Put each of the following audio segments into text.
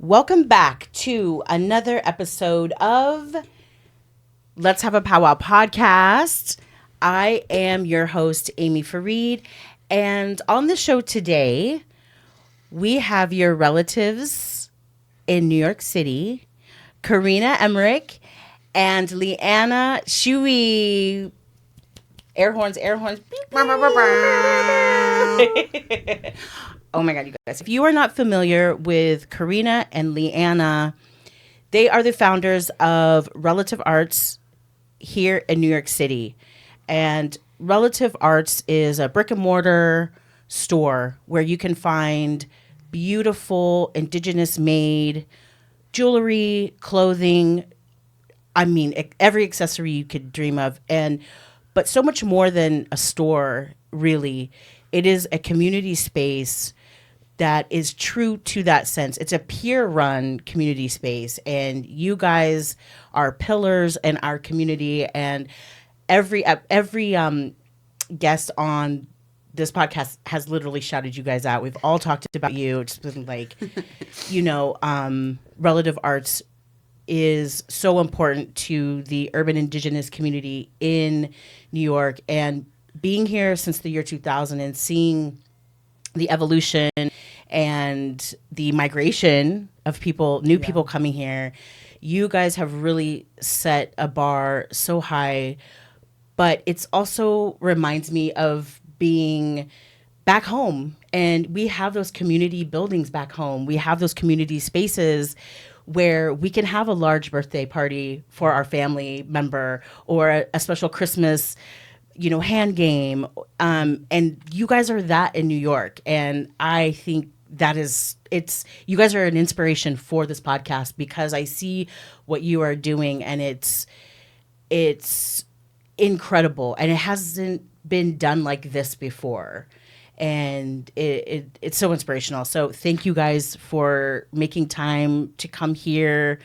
Welcome back to another episode of Let's Have a Powwow podcast. I am your host, Amy Fareed, and on the show today, we have your relatives in New York City, Korina Emmerich and Liana Shewey. Air horns, air horns. Oh my God, you guys. If you are not familiar with Korina and Liana, they are the founders of Relative Arts here in New York City. And Relative Arts is a brick and mortar store where you can find beautiful Indigenous made jewelry, clothing, every accessory you could dream of. But so much more than a store, really. It is a community space that is true to that sense. It's a peer-run community space, and you guys are pillars in our community. And every guest on this podcast has literally shouted you guys out. We've all talked about you. It's been like, Relative Arts is so important to the urban Indigenous community in New York. And being here since the year 2000 and seeing the evolution and the migration of people, new people coming here, you guys have really set a bar so high. But it's also reminds me of being back home. And we have those community buildings back home. We have those community spaces where we can have a large birthday party for our family member or a special Christmas hand game. And you guys are that in New York. And I think you guys are an inspiration for this podcast because I see what you are doing and it's incredible. And it hasn't been done like this before. And it's so inspirational. So thank you guys for making time to come here.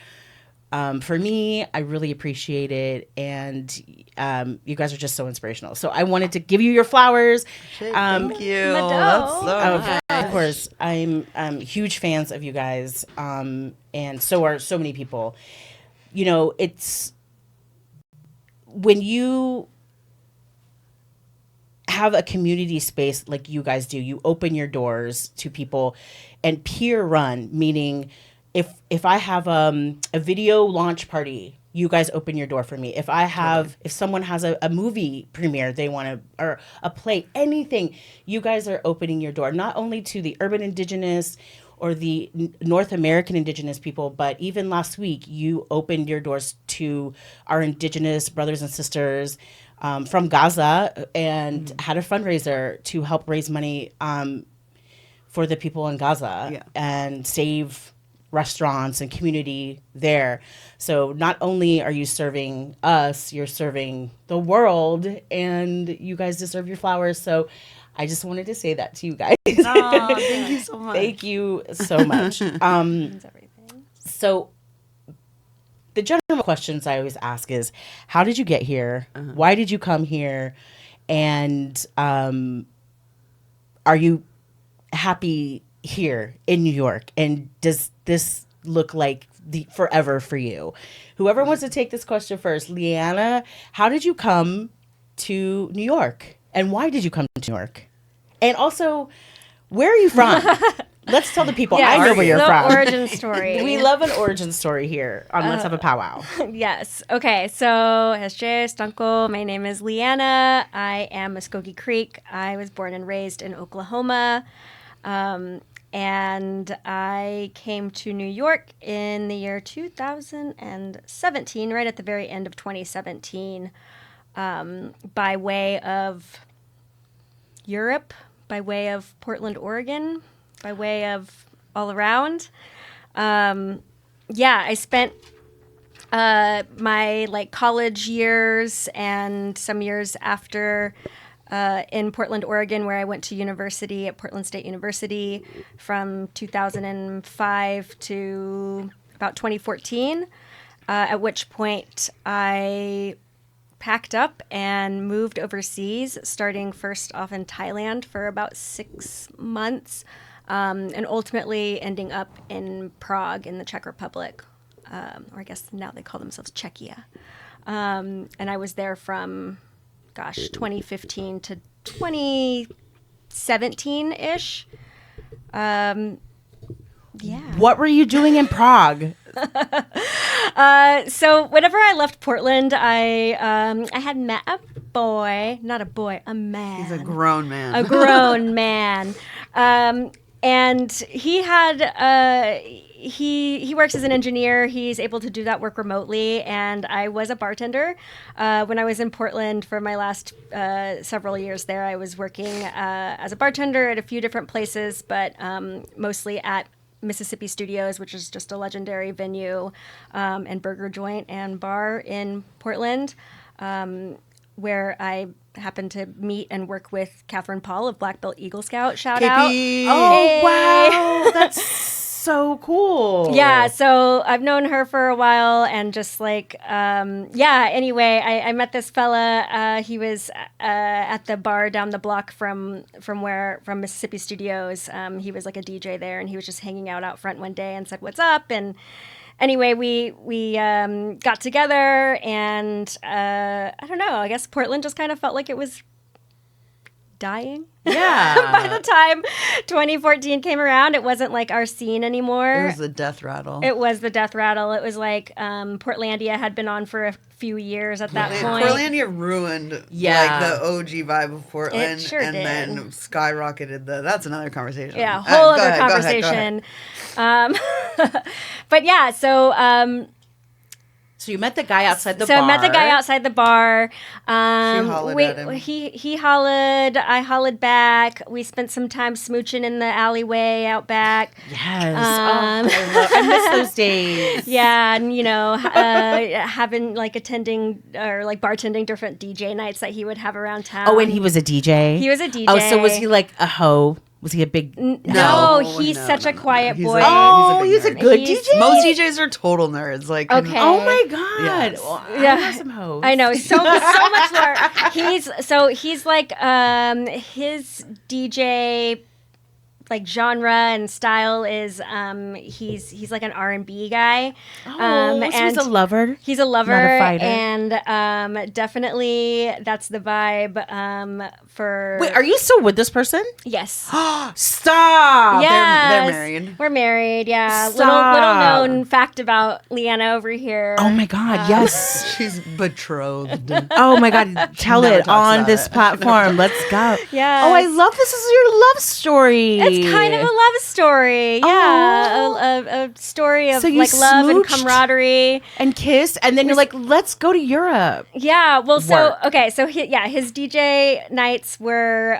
For me, I really appreciate it. And you guys are just so inspirational. So I wanted to give you your flowers. Thank you. That's so nice. Of course, I'm huge fans of you guys. And so are so many people. It's when you have a community space like you guys do, you open your doors to people and peer run, meaning if I have a video launch party, you guys open your door for me. If someone has a movie premiere they want to, or a play, anything, you guys are opening your door, not only to the urban Indigenous or the North American Indigenous people, but even last week, you opened your doors to our Indigenous brothers and sisters from Gaza and had a fundraiser to help raise money for the people in Gaza and save restaurants and community there. So not only are you serving us, you're serving the world, and you guys deserve your flowers. So I just wanted to say that to you guys. Oh, thank you so much. Thank you so much. So the general questions I always ask is, how did you get here? Why did you come here? And are you happy here in New York? And does this look like the forever for you? Whoever wants to take this question first. Liana, how did you come to New York? And why did you come to New York? And also, where are you from? Let's tell the people. I know where you're from. Origin story. We love an origin story here on Let's Have a Powwow. Yes. Okay. So, Hesche Stanko, my name is Liana. I am Muskogee Creek. I was born and raised in Oklahoma. And I came to New York in the year 2017, right at the very end of 2017, by way of Europe, by way of Portland, Oregon, by way of all around. I spent my college years and some years after in Portland, Oregon, where I went to university at Portland State University from 2005 to about 2014, at which point I packed up and moved overseas, starting first off in Thailand for about 6 months, and ultimately ending up in Prague in the Czech Republic, or I guess now they call themselves Czechia. And I was there from, 2015 to 2017-ish. What were you doing in Prague? So whenever I left Portland, I had met a boy, not a boy, a man. He's a grown man. A grown man. And he had, he works as an engineer. He's able to do that work remotely. And I was a bartender. When I was in Portland for my last several years there, I was working as a bartender at a few different places, but mostly at Mississippi Studios, which is just a legendary venue and burger joint and bar in Portland, where I happened to meet and work with Catherine Paul of Black Belt Eagle Scout. Shout out. Oh, wow. That's so cool. Yeah, so I've known her for a while, and just like, anyway, I met this fella. He was at the bar down the block from Mississippi Studios. He was like a DJ there, and he was just hanging out front one day and said, "What's up?" And anyway, we got together, and I don't know, I guess Portland just kind of felt like it was dying. Yeah. By the time 2014 came around, it wasn't like our scene anymore. It was the death rattle. It was the death rattle. It was like Portlandia had been on for a few years at that point. Portlandia ruined like the OG vibe of Portland, It sure and did. then skyrocketed that's another conversation. Yeah, whole other Go conversation. But yeah, So you met the guy outside the bar. So I met the guy outside the bar. She hollered at him. He hollered. I hollered back. We spent some time smooching in the alleyway out back. Yes. I miss those days. Yeah, and having attending or bartending different DJ nights that he would have around town. Oh, and he was a DJ? He was a DJ. Oh, so was he like a hoe? Was he a big... No, he's such a quiet boy. He's a good DJ? Most DJs are total nerds. Like, okay. Oh my God. Yes. Well, I know some hoes. I know, so much more. He's like, his DJ genre and style is he's like an R&B guy. So he's a lover. He's a lover, not a fighter. And definitely that's the vibe for. Wait, are you still with this person? Yes. Stop. Yes. They're married. We're married. Yeah. Stop. Little known fact about Liana over here. Oh my God. Yes. She's betrothed. Oh my God. Tell never it talks on about this it. platform. Let's go. Yes. Oh, I love this. This is your love story. It's kind of a love story. Yeah. A story of So you love and smooched camaraderie. And kissed, and then you're like, let's go to Europe. Yeah, well, Work. his DJ nights were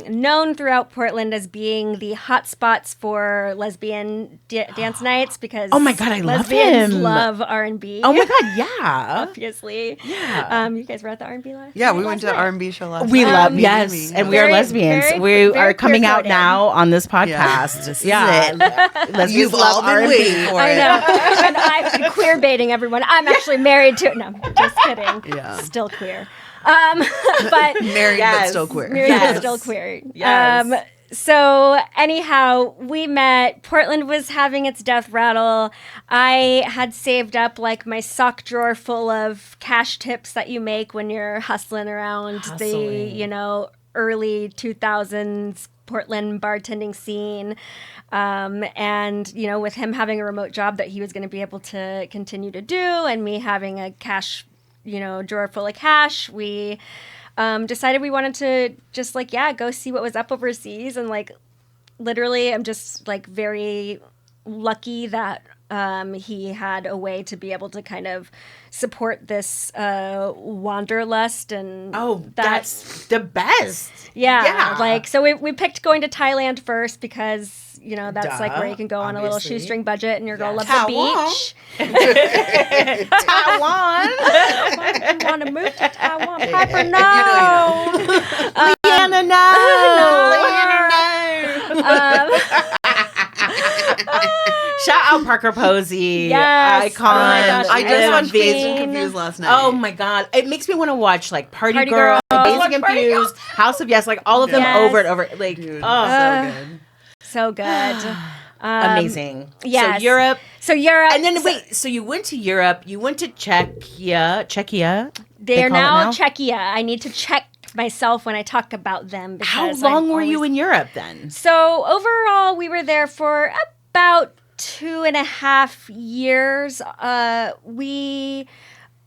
known throughout Portland as being the hot spots for lesbian dance nights because Oh my God, I love lesbians him. love R&B. Oh my God, yeah. Obviously. Yeah. You guys were at the R&B live? Yeah, we went to the R&B show last We night. love, Me yes, me. and we are Very, lesbians. very- We very are coming out queer-coded. now on this Yeah. podcast. This is Yeah, it. lesbians You've love all been R&B. waiting for I it. know. And I'm queer baiting everyone. I'm actually married to No, just kidding. Yeah. Still queer. But Married Yes. but still queer. married Yes. but still queer. Yes. So anyhow, we met. Portland was having its death rattle. I had saved up my sock drawer full of cash tips that you make when you're hustling around the early 2000s Portland bartending scene. And with him having a remote job that he was going to be able to continue to do, and me having a cash drawer full of cash, we decided we wanted to just go see what was up overseas. And literally I'm just very lucky that he had a way to be able to kind of support this wanderlust. And That's the best. yeah. So we picked going to Thailand first because that's Duh, where you can go on a little obviously. shoestring budget, and your girl loves Taiwan. the beach. Taiwan. I want to move to Taiwan. Piper, If no. you know, Liana, Shout out Parker Posey. Yes. Icon. Oh my gosh. I just And watched Dazed Queen. and Confused last night. Oh my God. It makes me want to watch Party Party Girl, Girl. Dazed and Confused, House of Yes, all of them Yes. over and over. Dude, oh. so good. So good. Amazing. Yes. So Europe. And then wait, so you went to Europe, you went to Czechia. They are call it now Czechia. I need to check myself when I talk about them. How long were you in Europe then? So overall, we were there for about 2.5 years. We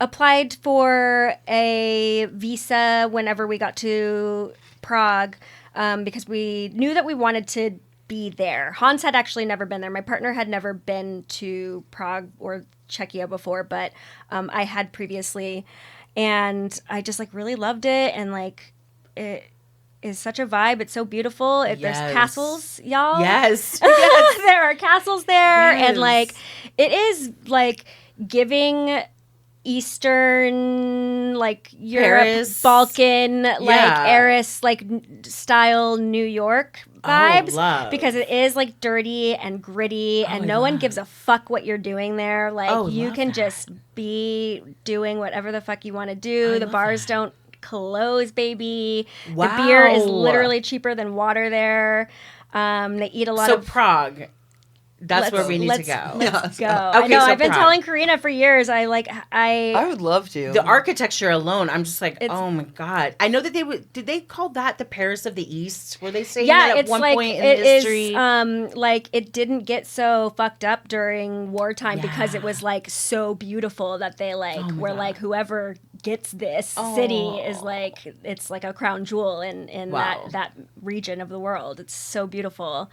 applied for a visa whenever we got to Prague because we knew that we wanted to be there. Hans had actually never been there. My partner had never been to Prague or Czechia before, but I had previously. And I just like really loved it. And like it is such a vibe. It's so beautiful. There's castles, y'all. Yes. There are castles there. Yes. And like it is like giving Eastern, like Europe, Paris. Balkan, like Eris, like style New York vibes. love. Because it is like dirty and gritty and no one gives a fuck what you're doing there. Like you can just be doing whatever the fuck you want to do. The bars don't close, baby. Wow. The beer is literally cheaper than water there. They eat a lot of Prague. That's where we need to go. Let's go. Okay, I know. so I've been Prague. telling Korina for years. I would love to. The architecture alone, I'm just like, oh my god! I know that did they call that the Paris of the East? Were they saying that at one point in history? Like it didn't get so fucked up during wartime because it was like so beautiful that they were like whoever gets this city is like it's like a crown jewel in that region of the world. It's so beautiful.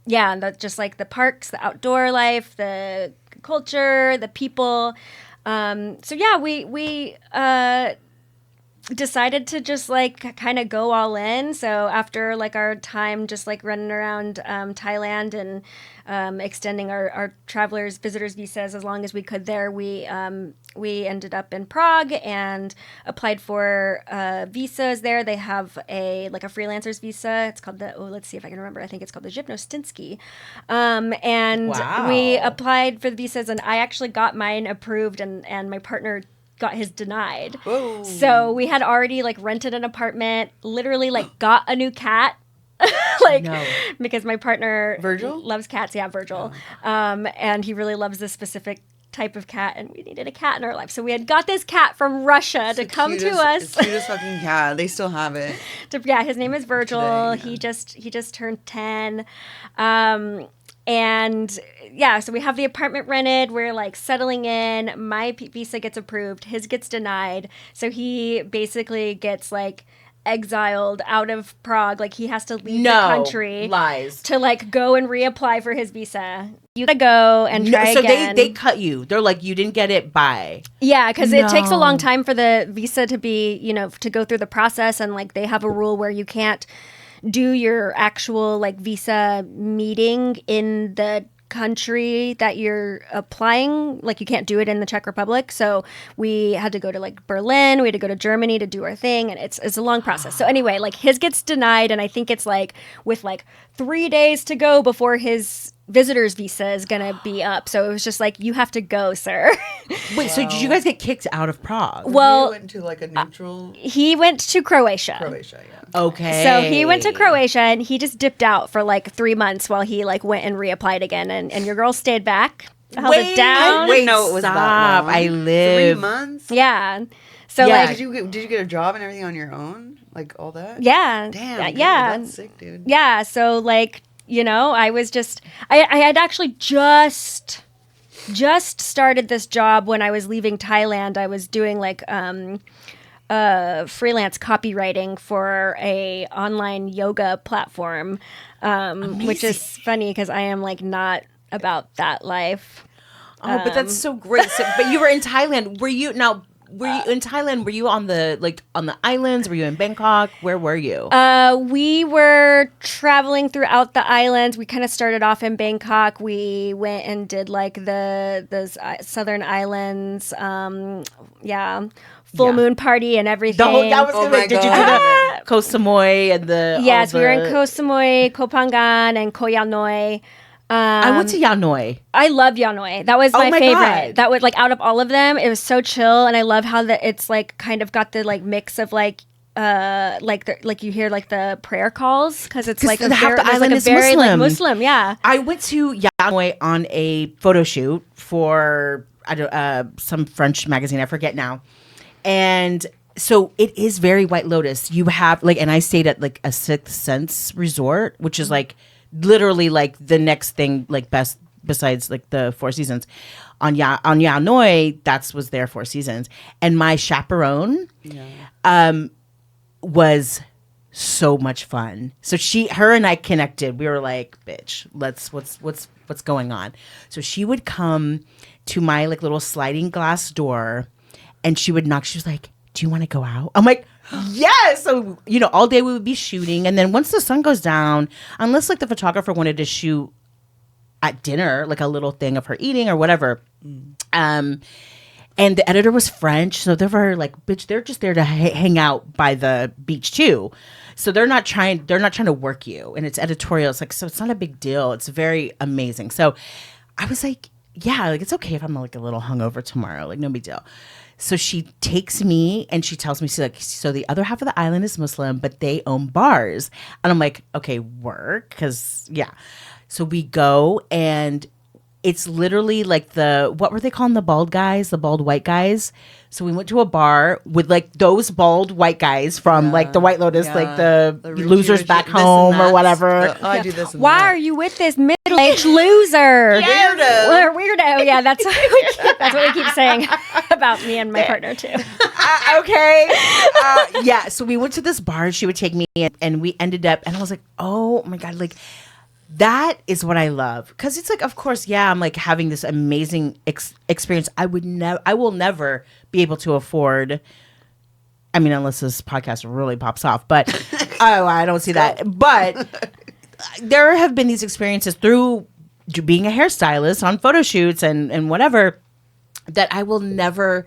Yeah, and that's just like the parks, the outdoor life, the culture, the people. So yeah, we decided to just like kind of go all in. So after like our time just like running around Thailand and extending our visitors visas as long as we could there, we ended up in Prague and applied for visas there. They have a freelancer's visa. It's called let's see if I can remember. I think it's called the Živnostenský. And we applied for the visas and I actually got mine approved and my partner got his denied. Whoa. So we had already like rented an apartment, literally like got a new cat. Because my partner Virgil loves cats. Yeah, Virgil. And he really loves this specific type of cat and we needed a cat in our life. So we had got this cat from Russia to come to us. It's the cutest fucking cat. They still have it. His name is Virgil. Today, He just turned 10. And yeah, so we have the apartment rented. We're like settling in. My visa gets approved. His gets denied. So he basically gets like exiled out of Prague. Like he has to leave the country. Lies. To like go and reapply for his visa. You gotta go and try again. So they cut you. They're like, you didn't get it by. Yeah, because it takes a long time for the visa to be, to go through the process. And like they have a rule where you can't do your actual like visa meeting in the country that you're applying. Like you can't do it in the Czech Republic. So we had to go to like Berlin. We had to go to Germany to do our thing. And it's a long process. So anyway, like his gets denied. And I think it's like with like 3 days to go before his visitor's visa is going to be up. So it was just like, you have to go, sir. Wait, so did you guys get kicked out of Prague? Well, he went to like a neutral. He went to Croatia. Yeah. Okay. So he went to Croatia and he just dipped out for like 3 months while he like went and reapplied again. And your girl stayed back, held it down. Wait, no, it was that long. I live 3 months. Yeah. So like, did you get a job and everything on your own? Like all that? Yeah. Damn. Yeah. That's sick, dude. Yeah. So like, I was just, I had actually just started this job when I was leaving Thailand. I was doing like freelance copywriting for a online yoga platform, which is funny because I am like not about that life. Oh, but that's so great. So, but you were in Thailand. Were you in Thailand? Were you on the islands? Were you in Bangkok? Where were you? We were traveling throughout the islands. We kind of started off in Bangkok. We went and did like those southern islands. Full moon party and everything. Did you do the Koh Samui and the? Yes, we were in Koh Samui, Koh Phangan, and Koh Yanoi. I went to Yanoi. I love Yanoi. That was my favorite. God. That was like out of all of them, it was so chill, and I love how it's like kind of got the like mix of like like you hear like the prayer calls because it's like half the island is very Muslim. like Muslim. Yeah, I went to Hanoi on a photo shoot for some French magazine. I forget now, and so it is very White Lotus. You have like, and I stayed at like a Sixth Sense resort, which is like literally like the next thing like best besides like the Four Seasons. On Hanoi, was their Four Seasons, and my chaperone was so much fun. So her and I connected. We were like, bitch, what's going on? So she would come to my like little sliding glass door and she would knock. She was like, do you want to go out? I'm like, yes. So, all day we would be shooting. And then once the sun goes down, unless like the photographer wanted to shoot at dinner, like a little thing of her eating or whatever. And the editor was French, so they were like, bitch, they're just there to hang out by the beach too. So they're not trying to work you. And it's editorial. It's like, so it's not a big deal. It's very amazing. So I was like, yeah, like it's okay if I'm like a little hungover tomorrow, like no big deal. So she takes me and she tells me, she's like, so the other half of the island is Muslim, but they own bars. And I'm like, okay, work. Cause yeah. So we go and it's literally like what were they calling the bald guys, the bald white guys? So we went to a bar with like those bald white guys from like the White Lotus, like the losers back home or whatever. I do this. Why are you with this middle-aged loser? Weirdo. Yeah, that's what we keep saying about me and my partner too. Okay. Yeah. So we went to this bar. She would take me and we ended up, and I was like, oh my God, like, that is what I love. Because it's like, of course, yeah, I'm like having this amazing experience. I will never be able to afford, I mean, unless this podcast really pops off, but I don't see that. But there have been these experiences through being a hairstylist on photo shoots and whatever, that I will never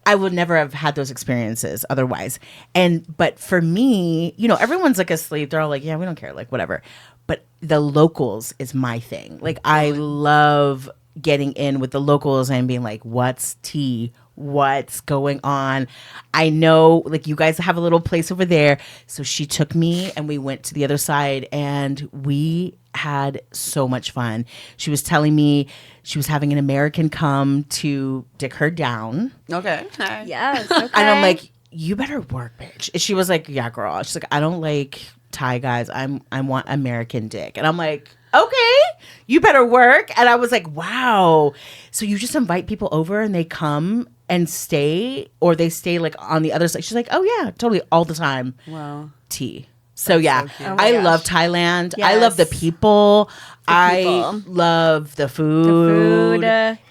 have had those experiences otherwise. But for me, everyone's like asleep. They're all like, yeah, we don't care, like whatever. But the locals is my thing. Like, I love getting in with the locals and being like, what's tea? What's going on? I know, like, you guys have a little place over there. So she took me and we went to the other side and we had so much fun. She was telling me she was having an American come to dick her down. Okay. Yes. Okay. And I'm like, you better work, bitch. And she was like, yeah, girl. She's like, I don't like Thai guys. I want American dick. And I'm like, okay, you better work. And I was like, wow. So you just invite people over and they come and stay, or they stay like on the other side. She's like, oh yeah, totally, all the time. Wow. Tea. So yeah, so I love Thailand. Yes. I love the people. I love the food.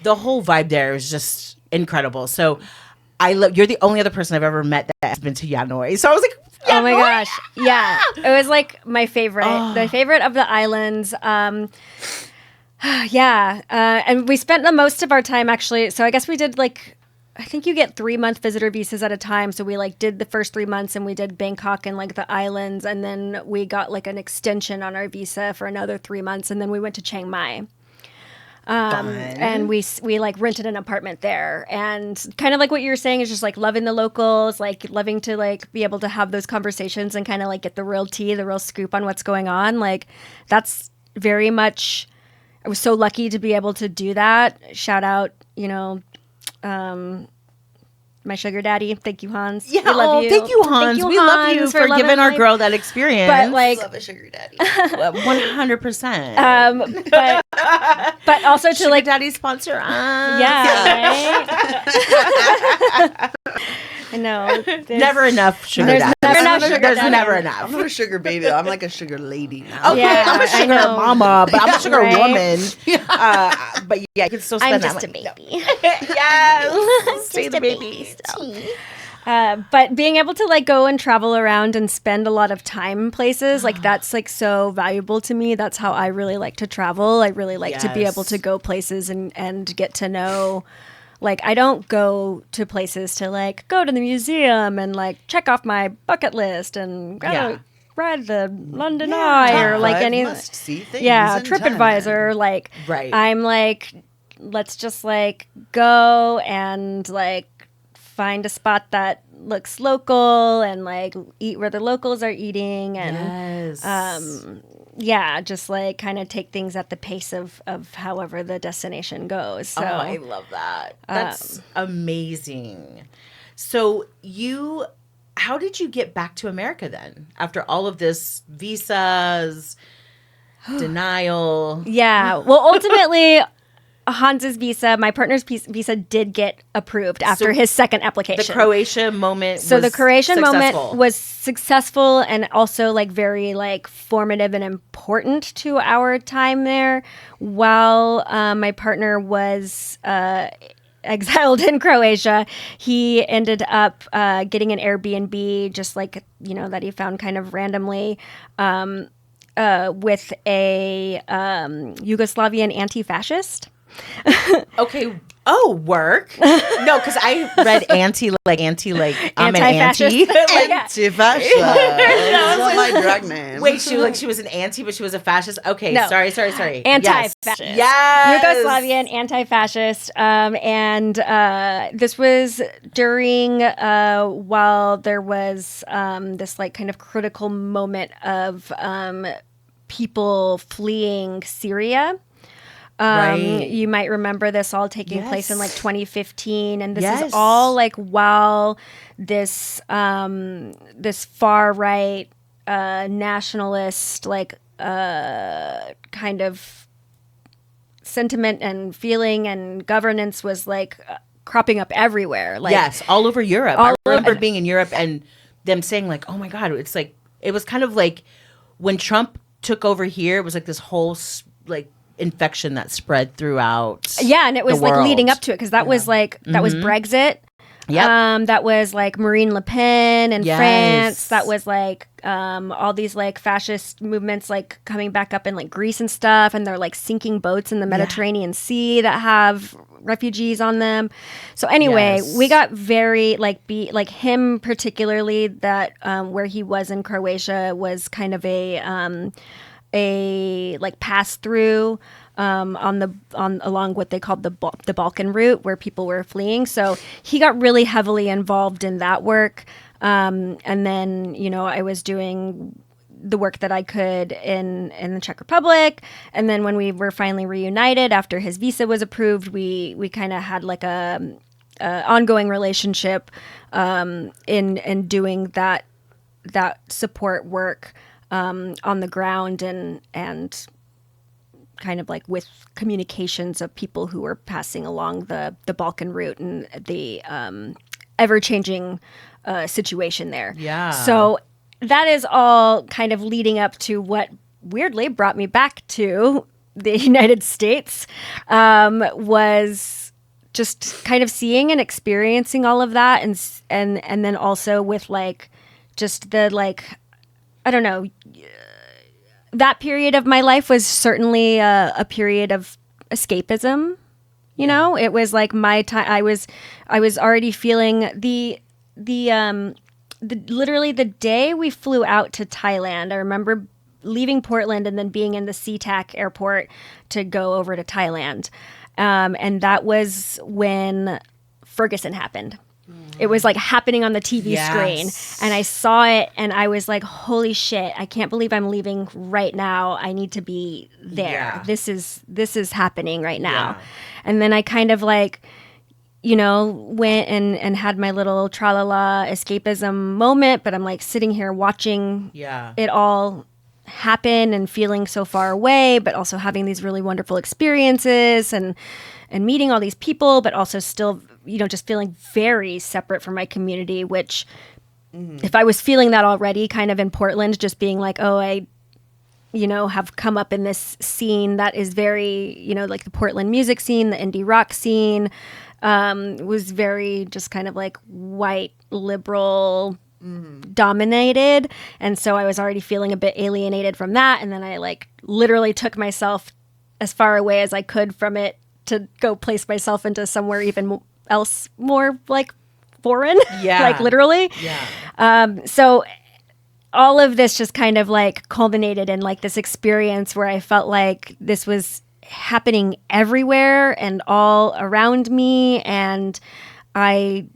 The whole vibe there is just incredible. So you're the only other person I've ever met that has been to Hanoi. So I was like, oh my gosh. Yeah. It was like my favorite. My favorite of the islands. Yeah. And we spent the most of our time actually. So I guess we did like, I think you get 3-month visitor visas at a time. So we like did the first 3 months and we did Bangkok and like the islands. And then we got like an extension on our visa for another 3 months. And then we went to Chiang Mai. And we like rented an apartment there, and kind of like what you were saying is just like loving the locals, like loving to like be able to have those conversations and kind of like get the real tea, the real scoop on what's going on. Like that's very much, I was so lucky to be able to do that. Shout out, my sugar daddy. Thank you, Hans. Yeah, we love you. Thank you, Hans. We love you for giving our girl that experience. But like, love a sugar daddy. 100%. But also to sugar like daddy sponsor us. Yeah, right? I know. Never enough sugar There's daddy. never enough sugar There's daddy. never enough. I'm not a sugar baby. I'm like a sugar lady now. Okay, Yeah, I'm a I sugar know. mama, but I'm a sugar Right? woman. But yeah, you can still spend I'm that just a money. baby. Yes. Stay the a baby. still. But being able to like go and travel around and spend a lot of time places, like that's like so valuable to me. That's how I really like to travel. I really like to be Yes. able to go places and get to know. Like I don't go to places to like go to the museum and like check off my bucket list and go ride the London Eye or like any must see things. yeah in TripAdvisor. Like Right. I'm like, let's just like go and like find a spot that looks local and like eat where the locals are eating and just like kind of take things at the pace of however the destination goes. So I love that. That's amazing. So how did you get back to America then after all of this visas, denial? Yeah. Well, ultimately, Hans's visa, my partner's visa did get approved after his second application. The Croatia moment moment was successful and also like very like formative and important to our time there. While my partner was exiled in Croatia, he ended up getting an Airbnb just like, that he found kind of randomly with a Yugoslavian anti-fascist. Okay. Oh, work. No, because I read anti like I'm an anti. Anti-fascist. That's not my drag name. Wait, she was an anti, but she was a fascist. Okay, no. Sorry. Anti-fascist. Yes. Yugoslavian anti-fascist. And this was during while there was this like kind of critical moment of people fleeing Syria. Right. You might remember this all taking place in like 2015, and this is all like while this this far right nationalist like kind of sentiment and feeling and governance was like cropping up everywhere. Like all over Europe. I remember being in Europe and them saying like, "Oh my God!" It's like it was kind of like when Trump took over here. It was like this whole like infection that spread throughout. Yeah, and it was like leading up to it because that was like that was Brexit. Yeah, that was like Marine Le Pen in France. That was like all these like fascist movements like coming back up in like Greece and stuff, and they're like sinking boats in the Mediterranean Sea that have refugees on them. So anyway, we got very like him particularly that where he was in Croatia was kind of a like pass through along what they called the Balkan route where people were fleeing. So he got really heavily involved in that work. And then, I was doing the work that I could in the Czech Republic. And then when we were finally reunited after his visa was approved, we kind of had like a ongoing relationship in doing that support work on the ground and kind of like with communications of people who were passing along the Balkan route and the ever-changing situation there. Yeah. So that is all kind of leading up to what weirdly brought me back to the United States, was just kind of seeing and experiencing all of that and then also with like just the like, I don't know, that period of my life was certainly a period of escapism. It was like my time. I was already feeling the literally the day we flew out to Thailand. I remember leaving Portland and then being in the SeaTac airport to go over to Thailand, and that was when Ferguson happened. It was like happening on the TV screen, and I saw it and I was like, holy shit, I can't believe I'm leaving right now. I need to be there. Yeah. This is happening right now. Yeah. And then I kind of like, went and had my little tra-la-la escapism moment, but I'm like sitting here watching it all happen and feeling so far away, but also having these really wonderful experiences and meeting all these people, but also still, just feeling very separate from my community, which if I was feeling that already kind of in Portland, just being like, oh, I, have come up in this scene that is very, like the Portland music scene, the indie rock scene, was very just kind of like white liberal dominated. And so I was already feeling a bit alienated from that. And then I like literally took myself as far away as I could from it to go place myself into somewhere even else more like foreign, like literally. So all of this just kind of like culminated in like this experience where I felt like this was happening everywhere and all around me, and I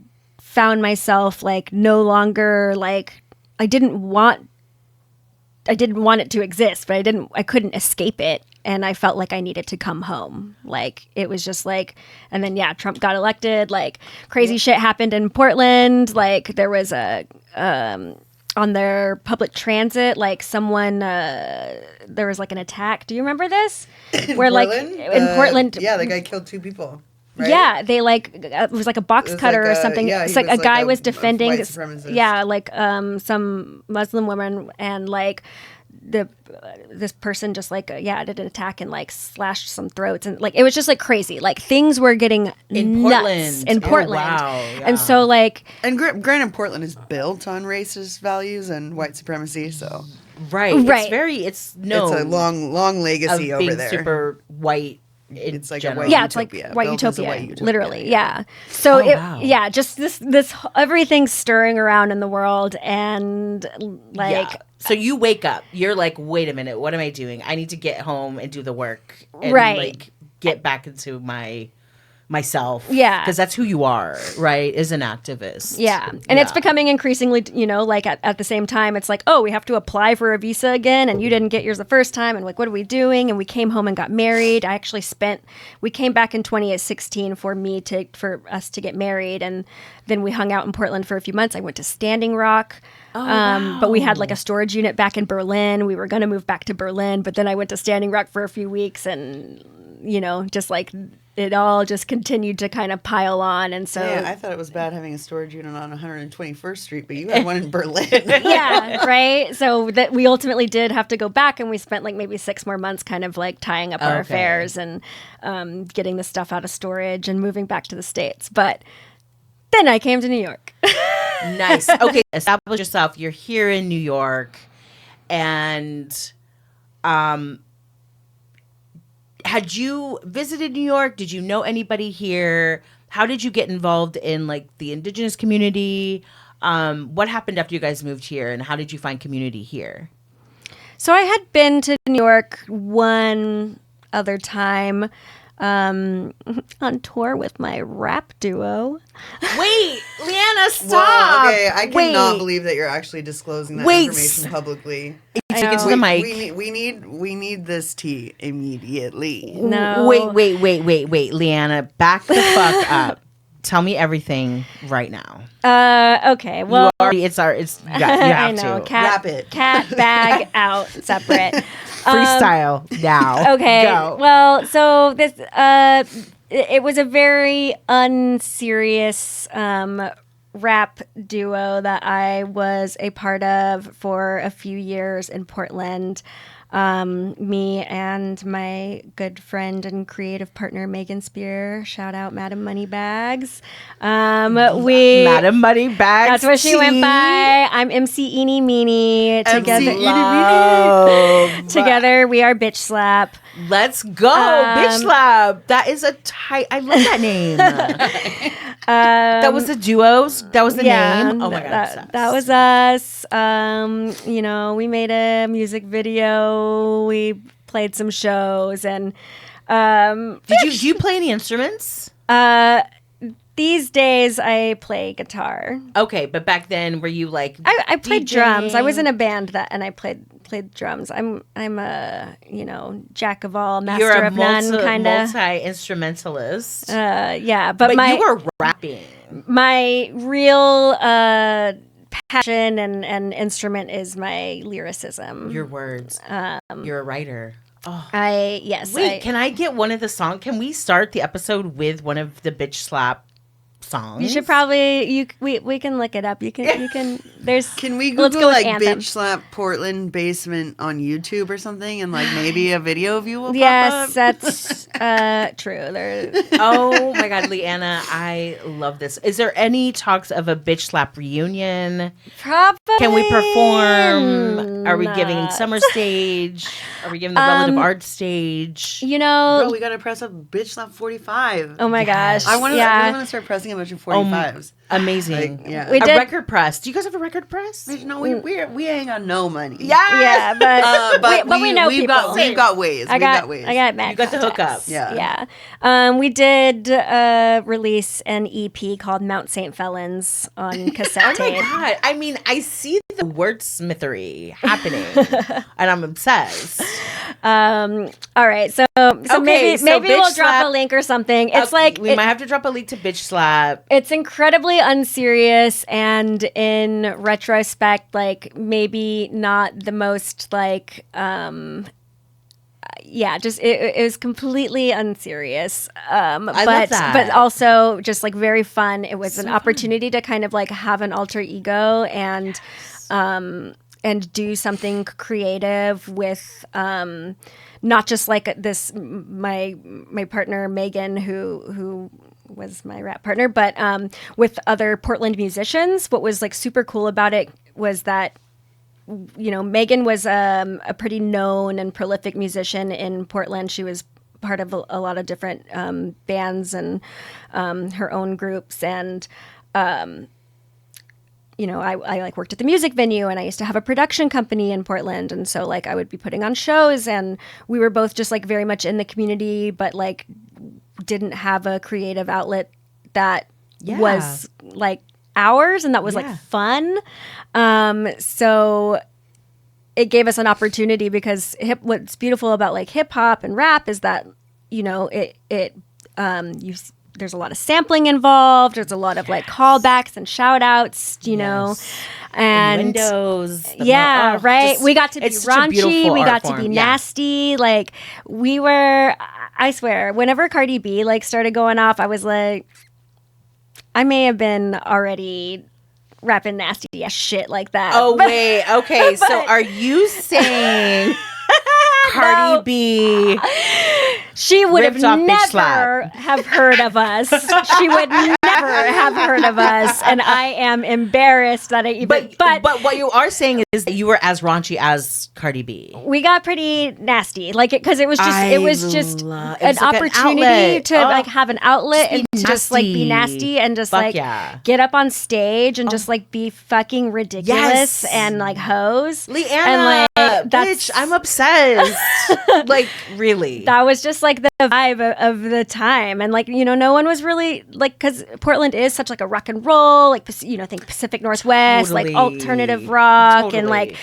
found myself like no longer like I didn't want it to exist, but I couldn't escape it. And I felt like I needed to come home. Like, it was just like, and then, yeah, Trump got elected. Like, crazy shit happened in Portland. Like, there was on their public transit, like, someone, there was like an attack. Do you remember this? Where, like, in Portland. Yeah, the guy killed 2 people. Right? Yeah, they like it was like a box cutter or something. Yeah, it's like a guy was defending, white supremacist. yeah, like some Muslim woman, and like this person just like did an attack and like slashed some throats, and like it was just like crazy. Like things were getting in nuts Portland. in Portland. Oh, wow, yeah. And so like, and granted, Portland is built on racist values and white supremacy, so right. It's a long legacy of over being there. super white. It's like general. a white yeah, utopia. it's like white utopia, white utopia, literally. Yeah. So wow. Just this everything's stirring around in the world, and like. Yeah. So you wake up, you're like, wait a minute, what am I doing? I need to get home and do the work, and like get back into myself. Yeah. Because that's who you are, right? As an activist. Yeah. And it's becoming increasingly, like at the same time, it's like, oh, we have to apply for a visa again, and you didn't get yours the first time, and like, what are we doing? And we came home and got married. We came back in 2016 for us to get married, and then we hung out in Portland for a few months. I went to Standing Rock. Wow. But we had like a storage unit back in Berlin. We were going to move back to Berlin, but then I went to Standing Rock for a few weeks, and, just like it all just continued to kind of pile on. And so I thought it was bad having a storage unit on 121st Street, but you had one in Berlin. yeah, right. So that we ultimately did have to go back, and we spent like maybe 6 more months kind of like tying up our affairs and getting the stuff out of storage and moving back to the States. But then I came to New York. Nice. Okay, establish yourself. You're here in New York, and had you visited New York? Did you know anybody here? How did you get involved in like the Indigenous community? What happened after you guys moved here, and how did you find community here? So I had been to New York one other time on tour with my rap duo. Wait, Liana, stop. Well, okay, I cannot believe that you're actually disclosing that information publicly. Take it to the mic. We need this tea immediately. No. Wait, Liana, back the fuck up. Tell me everything right now. Okay. Well, you have I know. to Wrap it. Cat bag out separate. Freestyle now. Okay. Go. Well, so this it was a very unserious rap duo that I was a part of for a few years in Portland. Me and my good friend and creative partner Megan Spear, shout out Madam Moneybags. Madam Moneybags. That's what she went by. I'm MC Eenie Meenie. Together we are Bitch Slap. Let's go, Bitch Slap. That is a tight. I love that name. That was the duos. That was the name. Oh my god, that was us. We made a music video. We played some shows, and do you play any instruments? These days I play guitar. Okay, but back then were you like I played DJing? drums. I was in a band and I played drums. I'm a jack of all, master of none kind of multi-instrumentalist. Yeah, but you were rapping. My real passion and instrument is my lyricism. Your words. You're a writer. Oh. Wait, can I get one of the songs? Can we start the episode with one of the Bitch Slap songs? You should probably we can look it up. You can there's Can we let's Google go with like Anthem. Bitch Slap Portland basement on YouTube or something, and like maybe a video of you will Yes, pop up? that's true. There. Oh my god, Liana, I love this. Is there any talks of a Bitch Slap reunion? Probably. Can we perform? Are we giving summer stage? Are we giving the relative art stage? Bro, Bro, we gotta press up Bitch Slap 45. oh my gosh. I really yeah. want to start pressing a bunch of 45s. Amazing. Like, yeah. We A did- record press. Do you guys have a record press? No, we ain't got no money. Yeah, but we know we've people. We've got ways. I got mad You got the contacts. hookup. Yeah. We did release an EP called Mount St. Felons on cassette Oh my tape. God. I mean, I see the wordsmithery happening and I'm obsessed. All right, so Okay, maybe so maybe Bitch we'll drop Slap- a link or something. It's like we might have to drop a link to Bitch Slap. it's incredibly unserious, and in retrospect, like maybe not the most like just it was completely unserious. love But that. but also just like very fun. It was an opportunity to kind of like have an alter ego and do something creative with not just like this my partner Megan who was my rap partner, but with other Portland musicians. What was like super cool about it was that Megan was a pretty known and prolific musician in Portland. She was part of a lot of different bands and her own groups, and I like worked at the music venue, and I used to have a production company in Portland, and so like I would be putting on shows, and we were both just like very much in the community, but like didn't have a creative outlet that was like ours, and that was like fun. So it gave us an opportunity because what's beautiful about like hip hop and rap is that there's a lot of sampling involved. There's a lot of like callbacks and shout outs, and Windows. right. We got to be it's such a raunchy. beautiful We art got to form. be Yeah. nasty. Like we were, I swear, whenever Cardi B like started going off, I was like, I may have been already rapping nasty ass shit like that. Oh, wait. Okay. So are you saying Cardi B? She would have Ripped off Bitch never Slap. have heard of us. She would never have heard of us, and I am embarrassed that I even. But what you are saying is that you were as raunchy as Cardi B. We got pretty nasty, like it because it was just love- it an was like an opportunity outlet. to like have an outlet and be to just like be nasty. nasty and just Fuck like yeah. get up on stage and just like be fucking ridiculous Yes. and like hoes. Liana, and like bitch, I'm obsessed. Like, really. That was just like the vibe of the time, and like no one was really like, because Portland is such like a rock and roll, like think Pacific Northwest, Totally. like alternative rock, Totally. and like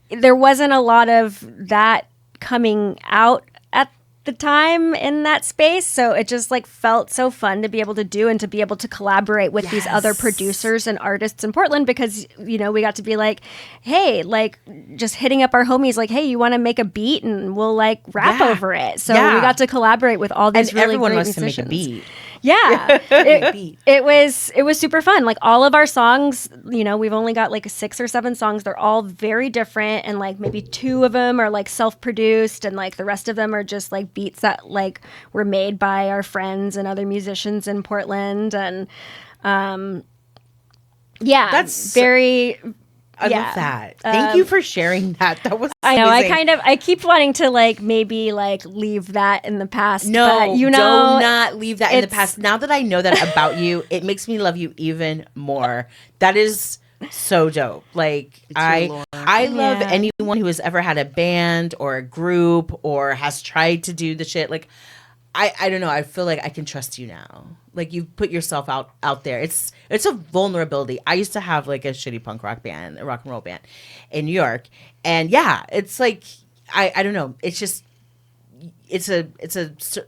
there wasn't a lot of that coming out at the time in that space, so it just like felt so fun to be able to do and to be able to collaborate with these other producers and artists in Portland, because we got to be like, hey, like just hitting up our homies like, hey, you want to make a beat and we'll like rap over it. So we got to collaborate with all these and really everyone great wants musicians. to make a beat. Yeah, it was super fun. Like all of our songs, we've only got like 6 or 7 songs. They're all very different, and like maybe 2 of them are like self-produced, and like the rest of them are just like beats that like were made by our friends and other musicians in Portland. And That's very. I love that. Thank you for sharing that. That was I know. amazing. I keep wanting to like maybe like leave that in the past. No, but, do not leave that in the it's- past. Now that I know that about you, it makes me love you even more. That is so dope. Like I love anyone who has ever had a band or a group or has tried to do the shit. Like I don't know. I feel like I can trust you now. Like you put yourself out there. It's a vulnerability. I used to have like a shitty punk rock band, a rock and roll band in New York, and yeah, it's like I don't know. It's just it's a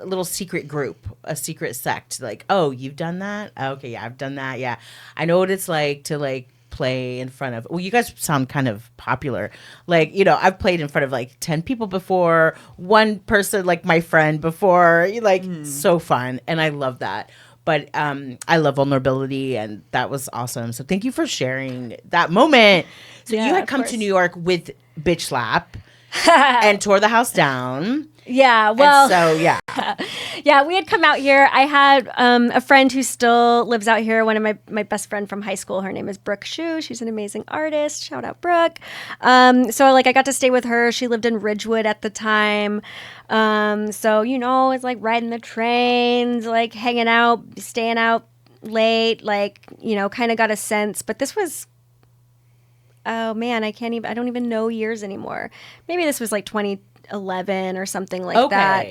little secret group, a secret sect. Like, oh, you've done that? Okay, yeah, I've done that. Yeah, I know what it's like to like play in front of, well, you guys sound kind of popular. Like, I've played in front of like 10 people before, one person, like my friend before, like so fun. And I love that. But I love vulnerability, and that was awesome. So thank you for sharing that moment. So Yeah, you had of come course. to New York with Bitch Slap and tore the house down. Yeah, well, And so yeah. yeah, we had come out here. I had a friend who still lives out here, one of my best friend from high school. Her name is Brooke Shue. She's an amazing artist. Shout out, Brooke. So like I got to stay with her. She lived in Ridgewood at the time. So, it's like riding the trains, like hanging out, staying out late, like, you know, kind of got a sense. But this was, oh man, I don't even know years anymore. Maybe this was like 2011 or something like that.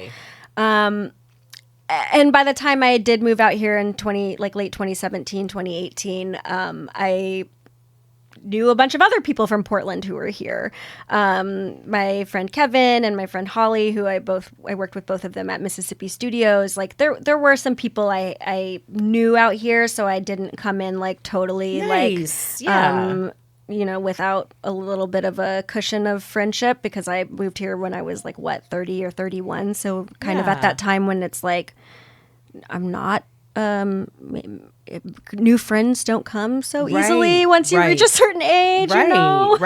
And by the time I did move out here in late 2017, 2018, I knew a bunch of other people from Portland who were here. My friend Kevin and my friend Holly, who I worked with both of them at Mississippi Studios. Like there were some people I knew out here, so I didn't come in like totally you know, without a little bit of a cushion of friendship, because I moved here when I was like 30 or 31. So kind of at that time when it's like, I'm not, new friends don't come so easily once you reach a certain age, you know?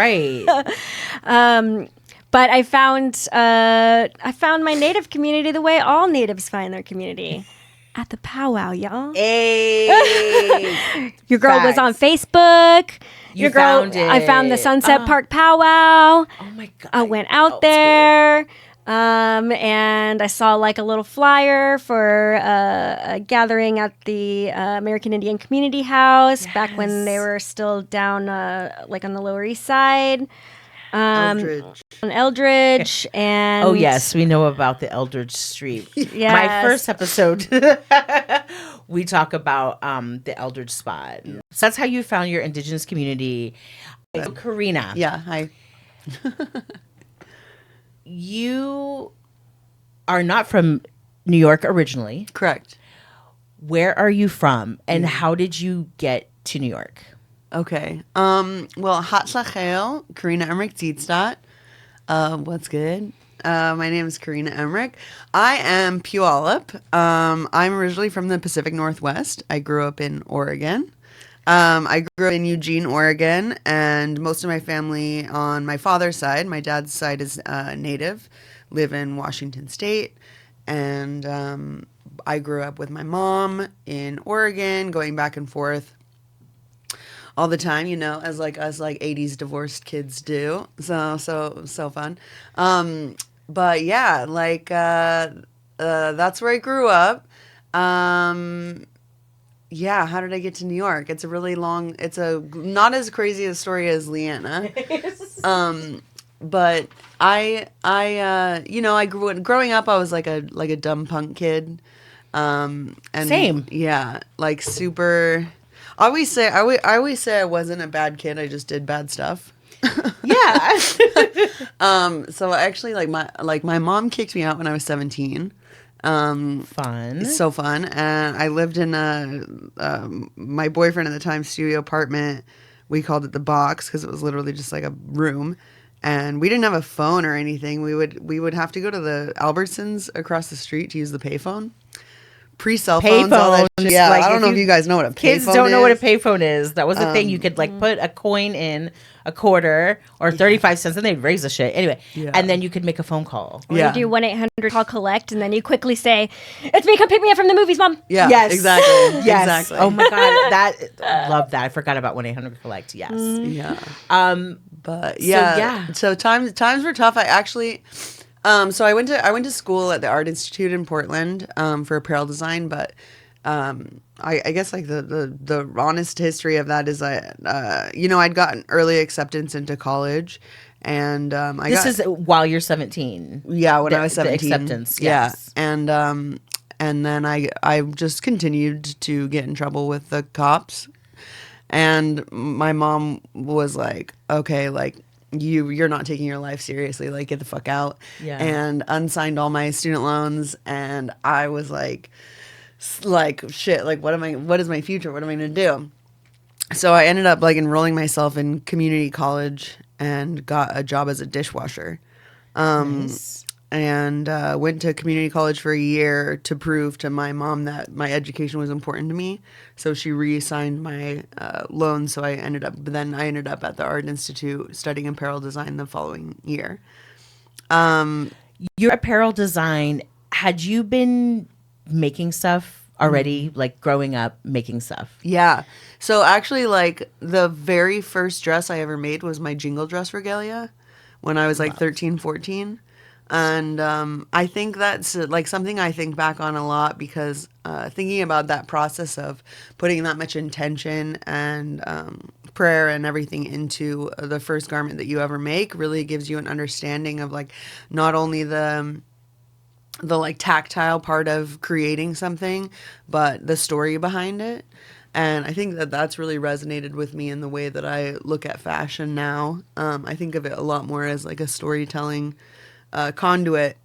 But I found my Native community the way all Natives find their community. At the powwow, y'all. Hey. Your girl was on Facebook. I found the Sunset Park powwow. Oh my God. I went out there. And I saw like a little flyer for a gathering at the American Indian Community House back when they were still down like on the Lower East Side. Eldridge. On Eldridge. And oh yes, we know about the Eldridge Street. Yes. My first episode, we talk about the Eldridge spot. So that's how you found your Indigenous community. So, Korina. Yeah, hi. You are not from New York originally. Correct. Where are you from, and how did you get to New York? Okay. Well, Hatzlachel, Korina Emmerich Zietstadt. What's good? My name is Korina Emmerich. I am Puyallup. I'm originally from the Pacific Northwest. I grew up in Oregon. I grew up in Eugene, Oregon, and most of my family on my father's side, my dad's side is Native, live in Washington State. And I grew up with my mom in Oregon, going back and forth all the time, you know, as like us like 80s divorced kids do. So fun. But yeah, like that's where I grew up. Yeah, how did I get to New York? It's a not as crazy a story as Liana. But I you know, growing up I was like a dumb punk kid. And Same. Yeah, like super. I always say I wasn't a bad kid. I just did bad stuff. Yeah. So actually, like my mom kicked me out when I was 17. Fun. So fun. And I lived in my boyfriend at the time studio apartment. We called it the box because it was literally just like a room. And we didn't have a phone or anything. We would have to go to the Albertsons across the street to use the payphone. Pre-cell phones, all that shit. Yeah, like I don't know if you guys know what a payphone is. Kids don't know what a payphone is. That was the thing. You could like put a coin in, a quarter or 35 cents, and they'd raise the shit. Anyway, and then you could make a phone call. Or you do 1-800 call collect, and then you quickly say, "It's me, come pick me up from the movies, Mom." Yeah, yes, exactly. Yes. Exactly. Oh my god, love that. I forgot about 1-800 collect. Yes. Yeah. But yeah. So times were tough. I actually. So I went to school at the Art Institute in Portland for apparel design, but I guess like the honest history of that is you know, I'd gotten early acceptance into college, and this is while you're 17. Yeah, when I was 17. The acceptance. Yes. Yeah, and then I just continued to get in trouble with the cops, and my mom was like, okay, like. You're not taking your life seriously, like get the fuck out. Yeah. And unsigned all my student loans, and I was like shit, like what is my future, what am I gonna do? So I ended up like enrolling myself in community college and got a job as a dishwasher. Nice. And went to community college for a year to prove to my mom that my education was important to me. So she reassigned my loan. So I ended up at the Art Institute studying apparel design the following year. Your apparel design, had you been making stuff already, like growing up making stuff? Yeah. So actually, like the very first dress I ever made was my jingle dress regalia when I was like 13, 14. And I think that's like something I think back on a lot because thinking about that process of putting that much intention and prayer and everything into the first garment that you ever make really gives you an understanding of like not only the like tactile part of creating something, but the story behind it. And I think that that's really resonated with me in the way that I look at fashion now. I think of it a lot more as like a storytelling conduit.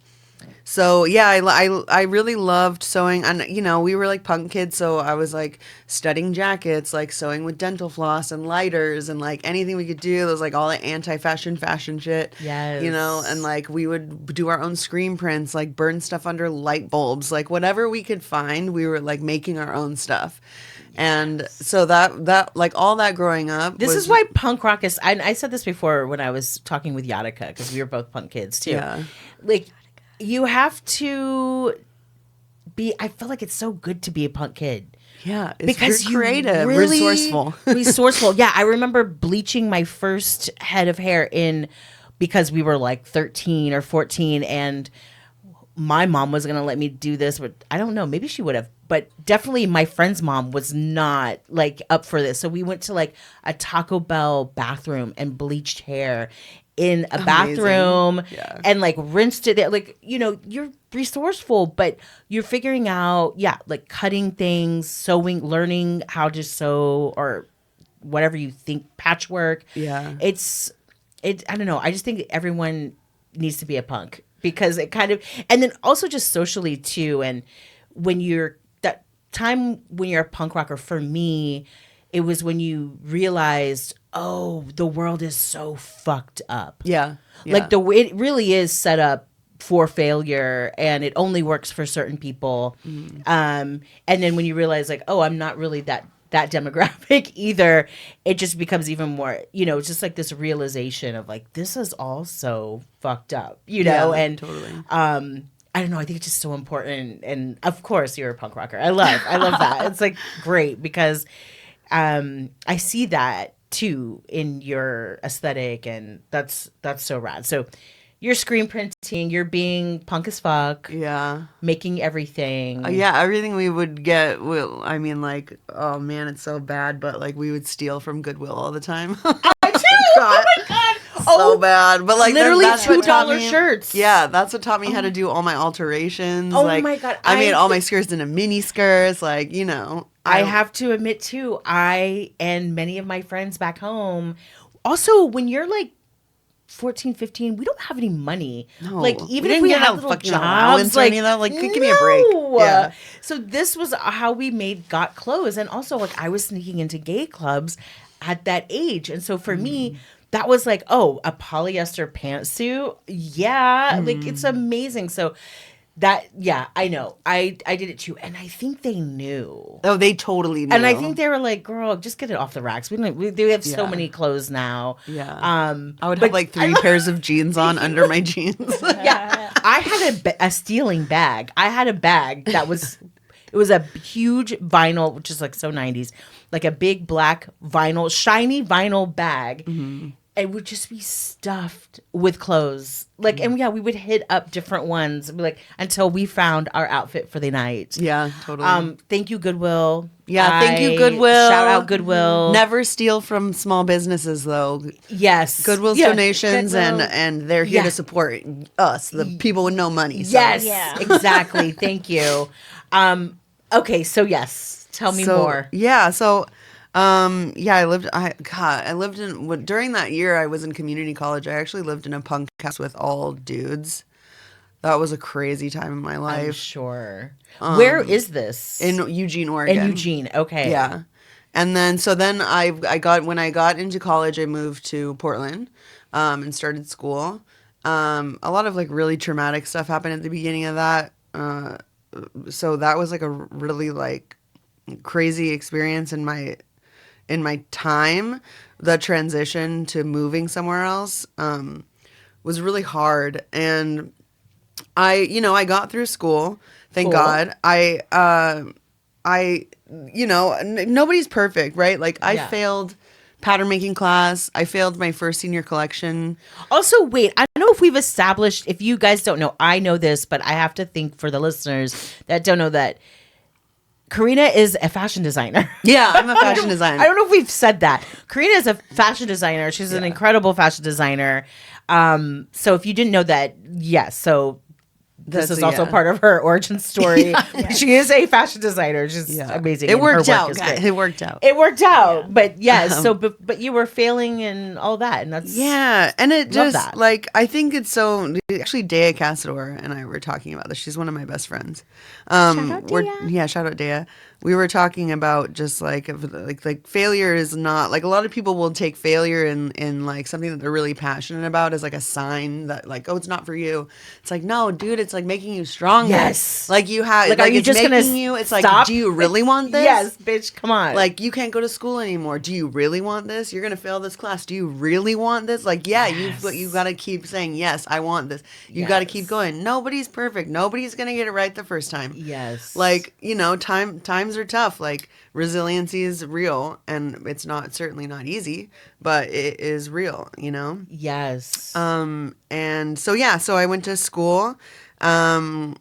So yeah, I really loved sewing, and you know we were like punk kids, so I was like studying jackets, like sewing with dental floss and lighters and like anything we could do. There was like all the fashion shit. Yes. You know, and like we would do our own screen prints, like burn stuff under light bulbs, like whatever we could find, we were like making our own stuff. And so that like all that growing up. This is why punk rock is. I said this before when I was talking with Yadika because we were both punk kids too. Yeah. Like you have to be. I feel like it's so good to be a punk kid. Yeah, because you're creative, really resourceful. Yeah, I remember bleaching my first head of hair because we were like 13 or 14 and my mom was going to let me do this, but I don't know, maybe she would have, but definitely my friend's mom was not like up for this. So we went to like a Taco Bell bathroom and bleached hair in a bathroom and like rinsed it there. Like, you know, you're resourceful, but you're figuring out, like cutting things, sewing, learning how to sew or whatever you think, patchwork. Yeah. I don't know. I just think everyone needs to be a punk because it kind of, and then also just socially too. And when you're that time when you're a punk rocker, for me, it was when you realized, oh, the world is so fucked up. Yeah. Like the way it really is set up for failure and it only works for certain people. And then when you realize like, oh, I'm not really that demographic either, it just becomes even more, you know, it's just like this realization of like, this is all so fucked up, you know? And totally. I don't know. I think it's just so important. And of course you're a punk rocker. I love that. It's like great because I see that too in your aesthetic and that's so rad. So you're screen printing, you're being punk as fuck. Yeah. Making everything. Everything we would get, I mean, like, oh man, it's so bad, but like we would steal from Goodwill all the time. I too! Oh my God! So bad. But like literally that's what taught $2 me- shirts. Yeah, that's what taught me how to do all my alterations. Oh like, my God. I made all my skirts into mini skirts, like, you know. I have to admit too, I and many of my friends back home, also when you're like 14, 15, we don't have any money. No, like even we if we didn't get had a little fucking jobs, allowance or like any of that. Like, give me a break. Yeah. So this was how we got clothes, and also like I was sneaking into gay clubs at that age, and so for me, that was like, oh, a polyester pantsuit, like it's amazing. So that, I know, I did it too, and I think they knew. Oh, they totally knew. And I think they were like, "Girl, just get it off the racks. They have so many clothes now." Yeah. I would have like 3 pairs of jeans on under my jeans. I had a stealing bag. I had a bag that was, it was a huge vinyl, which is like so 90s, like a big black vinyl, shiny vinyl bag. It would just be stuffed with clothes. Like, and we would hit up different ones like until we found our outfit for the night. Yeah, totally. Thank you, Goodwill. Thank you, Goodwill. Shout out Goodwill. Never steal from small businesses, though. Yes. Goodwill's donations, Goodwill. and they're here to support us, the people with no money. So. Yes, Yeah. exactly. Thank you. Okay, so yes, tell me more. Yeah, so I lived in during that year I was in community college. I actually lived in a punk house with all dudes. That was a crazy time in my I'm life. sure. Where is this? In Eugene, Oregon. In Eugene. Okay. Yeah. And then when I got into college, I moved to Portland and started school. A lot of like really traumatic stuff happened at the beginning of that. So that was like a really like crazy experience in my time. The transition to moving somewhere else was really hard, and I got through school, thank Cool. God. Nobody's perfect, right? Like I failed pattern making class. I failed my first senior collection. Also, wait, I don't know if we've established, if you guys don't know, I know this, but I have to think for the listeners that don't know that Korina is a fashion designer. Yeah, I'm a fashion designer. I don't know if we've said that. Korina is a fashion designer. She's an incredible fashion designer. So if you didn't know that, yes. So this is also part of her origin story. She is a fashion designer. She's amazing. It worked out, guys. It worked out. It worked out. Yeah. But yes, but you were failing and all that, and that's and it just like I think it's so. Actually, Dea Casador and I were talking about this. She's one of my best friends. Shout out Dea. Shout out Dea. We were talking about just like failure is not like a lot of people will take failure in like something that they're really passionate about as like a sign that like, oh, it's not for you. It's like, no, dude, it's like making you stronger. Yes. Like you have like, are you it's just making gonna you it's stop? like, do you really want this? Yes, bitch, come on. Like you can't go to school anymore. Do you really want this? You're gonna fail this class. Do you really want this? Like, yeah, you gotta keep saying, yes, I want this. You gotta keep going. Nobody's perfect. Nobody's gonna get it right the first time. Yes. Like, you know, times are tough. Like resiliency is real, and it's certainly not easy, but it is real, you know? Yes. And so I went to school, and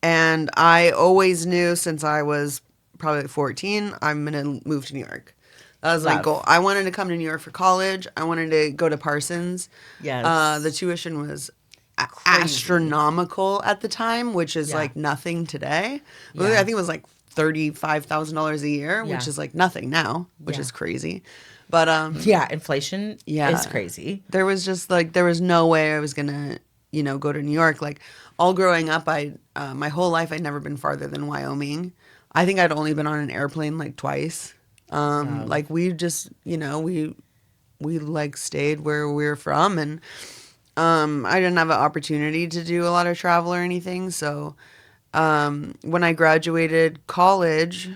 I always knew since I was probably 14, I'm going to move to New York. That was my goal. I wanted to come to New York for college. I wanted to go to Parsons. Yes. The tuition was astronomical at the time, which is like nothing today. Yeah. I think it was like $35,000 a year, which is like nothing now, which is crazy. But inflation is crazy. There was just like there was no way I was gonna, you know, go to New York. Like all growing up, my whole life I'd never been farther than Wyoming. I think I'd only been on an airplane like twice. Like we just, you know, we like stayed where we were from, and I didn't have an opportunity to do a lot of travel or anything. So when I graduated college,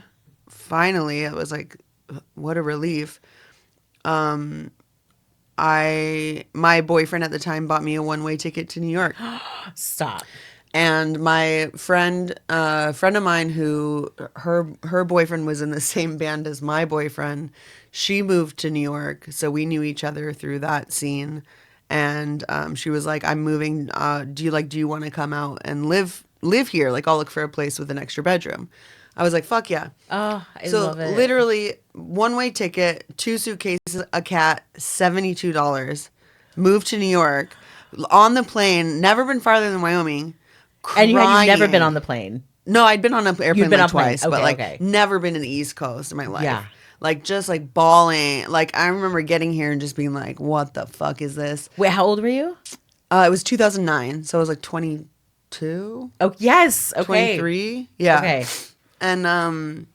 finally, it was like, what a relief. My boyfriend at the time bought me a one-way ticket to New York. Stop. And my friend, a friend of mine who her boyfriend was in the same band as my boyfriend, she moved to New York, so we knew each other through that scene. And she was like, "I'm moving. Do you want to come out and live here? Like, I'll look for a place with an extra bedroom." I was like, "Fuck yeah!" Oh, I love it. So literally, one-way ticket, 2 suitcases, a cat, $72. Moved to New York, on the plane. Never been farther than Wyoming. Crying. And you've never been on the plane? No, I'd been on an airplane like twice, okay, but like never been to the East Coast in my life. Yeah. Like just like bawling. Like I remember getting here and just being like, what the fuck is this? Wait, how old were you? It was 2009. So I was like 22. Oh, yes. Okay. 23. Yeah. Okay. And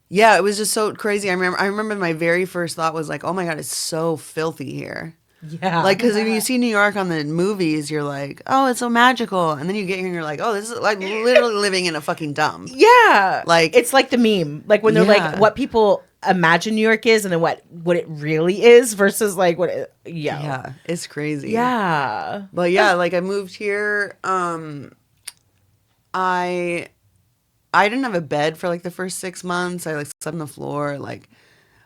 yeah, it was just so crazy. I remember my very first thought was like, oh my God, it's so filthy here. Yeah. Like, because if you see New York on the movies, you're like, oh, it's so magical. And then you get here and you're like, oh, this is like literally living in a fucking dump. Yeah. Like, it's like the meme. Like when they're like, what people imagine New York is and then what it really is versus like what it, yeah, it's crazy. Yeah. But yeah, like I moved here. I didn't have a bed for like the first 6 months. I like slept on the floor, like.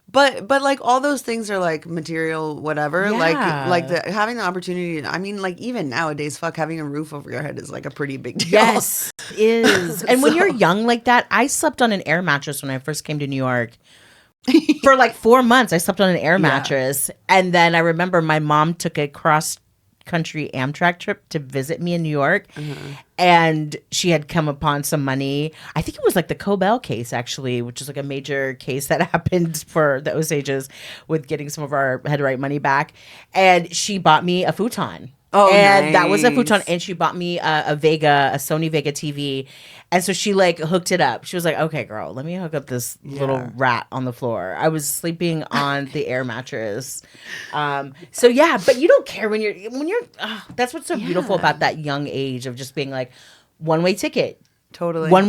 But like all those things are like material, whatever. Yeah. Like having the opportunity. I mean, like even nowadays, having a roof over your head is like a pretty big deal. Yes, is. And when you're young like that, I slept on an air mattress when I first came to New York. For like 4 months, I slept on an air mattress, and then I remember my mom took a cross-country Amtrak trip to visit me in New York, and she had come upon some money. I think it was like the Cobell case, actually, which is like a major case that happened for the Osages with getting some of our head-right money back, and she bought me a futon. Oh, and nice. That was a futon, and she bought me a Sony Vega TV, and so she like hooked it up. She was like, "Okay, girl, let me hook up this little rat on the floor." I was sleeping on the air mattress, so yeah. But you don't care when you're. That's what's so beautiful about that young age of just being like one-way ticket. Totally. One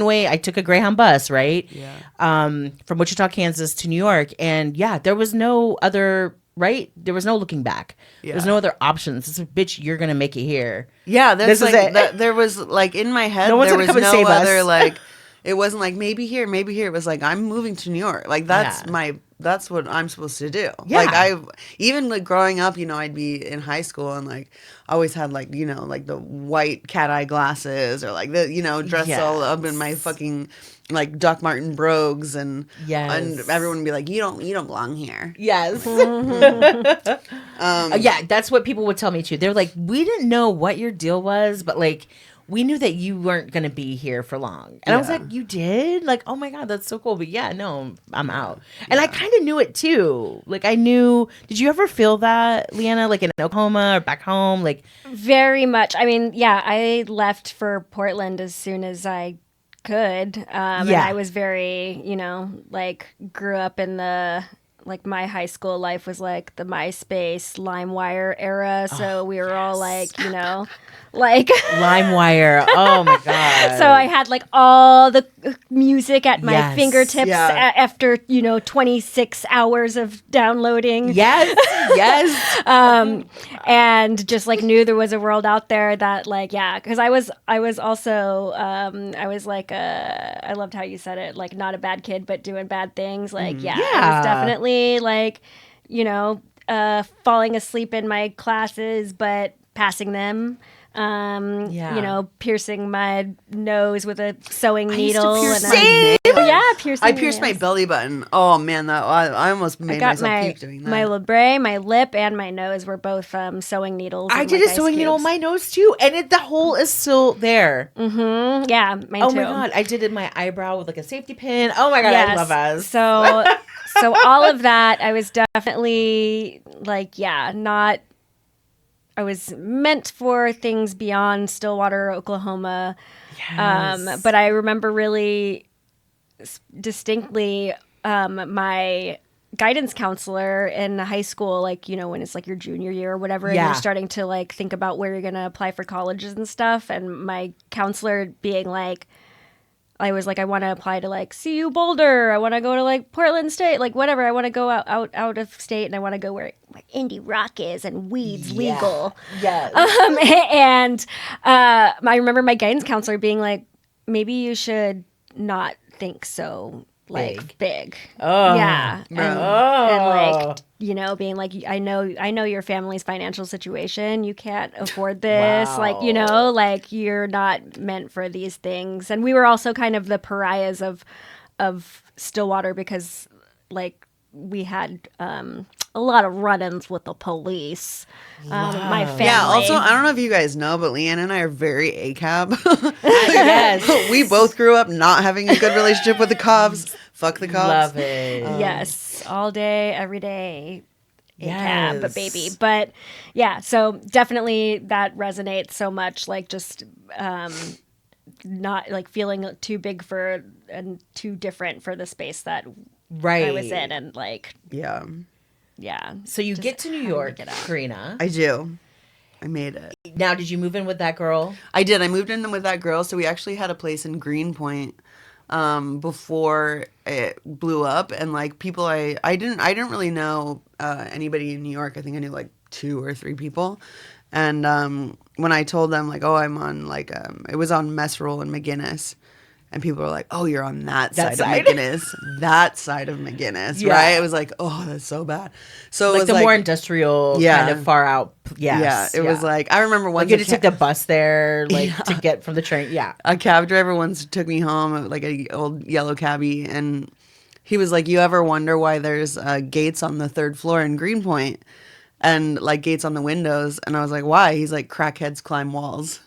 way. I took a Greyhound bus, right? Yeah. From Wichita, Kansas to New York, and there was no other. Right? There was no looking back. Yeah. There's no other options. It's a bitch, you're going to make it here. Yeah, this like, is it. There was like in my head, no one's there gonna was come and no save other us. like, It wasn't like maybe here, maybe here. It was like I'm moving to New York. Like that's what I'm supposed to do. Yeah. Like even like growing up, I'd be in high school and like I always had like, like the white cat eye glasses or like the, dress all up in my fucking like Doc Marten brogues and everyone would be like, you don't belong here. Yes. Yeah, that's what people would tell me too. They're like, we didn't know what your deal was, but like we knew that you weren't going to be here for long. And I was like, you did? Like, oh my God, that's so cool. But yeah, no, I'm out. And I kind of knew it too. Like I knew, did you ever feel that, Liana, like in Oklahoma or back home? Like very much. I mean, yeah, I left for Portland as soon as I could. And I was very, like grew up in the, like my high school life was like the MySpace, LimeWire era. So we were all like, like LimeWire. Oh my God. So I had like all the music at my fingertips after, 26 hours of downloading. Yes. Yes. And just like knew there was a world out there that like, because I was also, I was like, I loved how you said it, like not a bad kid, but doing bad things. Like, I was definitely like, falling asleep in my classes, but passing them. Piercing my nose with a sewing needle. Piercing. I pierced my belly button. Oh man, that I almost made myself puke doing that. My labret, my lip, and my nose were both sewing needles. I did a sewing needle on my nose too, and the hole is still there. Mm-hmm. Yeah, mine too. Oh my God, I did it in my eyebrow with like a safety pin. Oh my God, I love us. So all of that, I was definitely like, not. I was meant for things beyond Stillwater, Oklahoma. Yes. But I remember really distinctly my guidance counselor in high school, like, when it's like your junior year or whatever, and you're starting to like think about where you're going to apply for colleges and stuff. And my counselor being like, I was like, I want to apply to like CU Boulder. I want to go to like Portland State, like whatever. I want to go out of state, and I want to go where indie rock is and weed's legal. Yes. And I remember my guidance counselor being like, maybe you should not think so like big. Oh. Yeah. And like, being like, I know your family's financial situation. You can't afford this. Wow. Like, like you're not meant for these things. And we were also kind of the pariahs of Stillwater because like we had a lot of run-ins with the police. My family. Yeah, also, I don't know if you guys know, but Liana and I are very ACAB. Yes. We both grew up not having a good relationship with the cops. Fuck the cops. Love it. Yes. All day, every day. Yes. ACAB, baby. But yeah, so definitely that resonates so much. Like just not like feeling too big for and too different for the space that I was in. And like, yeah. So you get to New York, Korina. I do. I made it. Now, did you move in with that girl? I did. I moved in with that girl. So we actually had a place in Greenpoint before it blew up, and like people I didn't really know anybody in New York. I think I knew like 2 or 3 people. And when I told them like, oh, I'm on like it was on Mess Roll in McGinnis. And people were like, oh, you're on that side of McGinnis. That side of McGinnis, right? It was like, oh, that's so bad. So like it was the more industrial kind of far out. Yes. Yeah, it was like, I remember once. Like you had to take the bus there, like to get from the train. Yeah. A cab driver once took me home, like an old yellow cabbie. And he was like, you ever wonder why there's gates on the 3rd floor in Greenpoint? And like gates on the windows. And I was like, why? He's like, crackheads climb walls.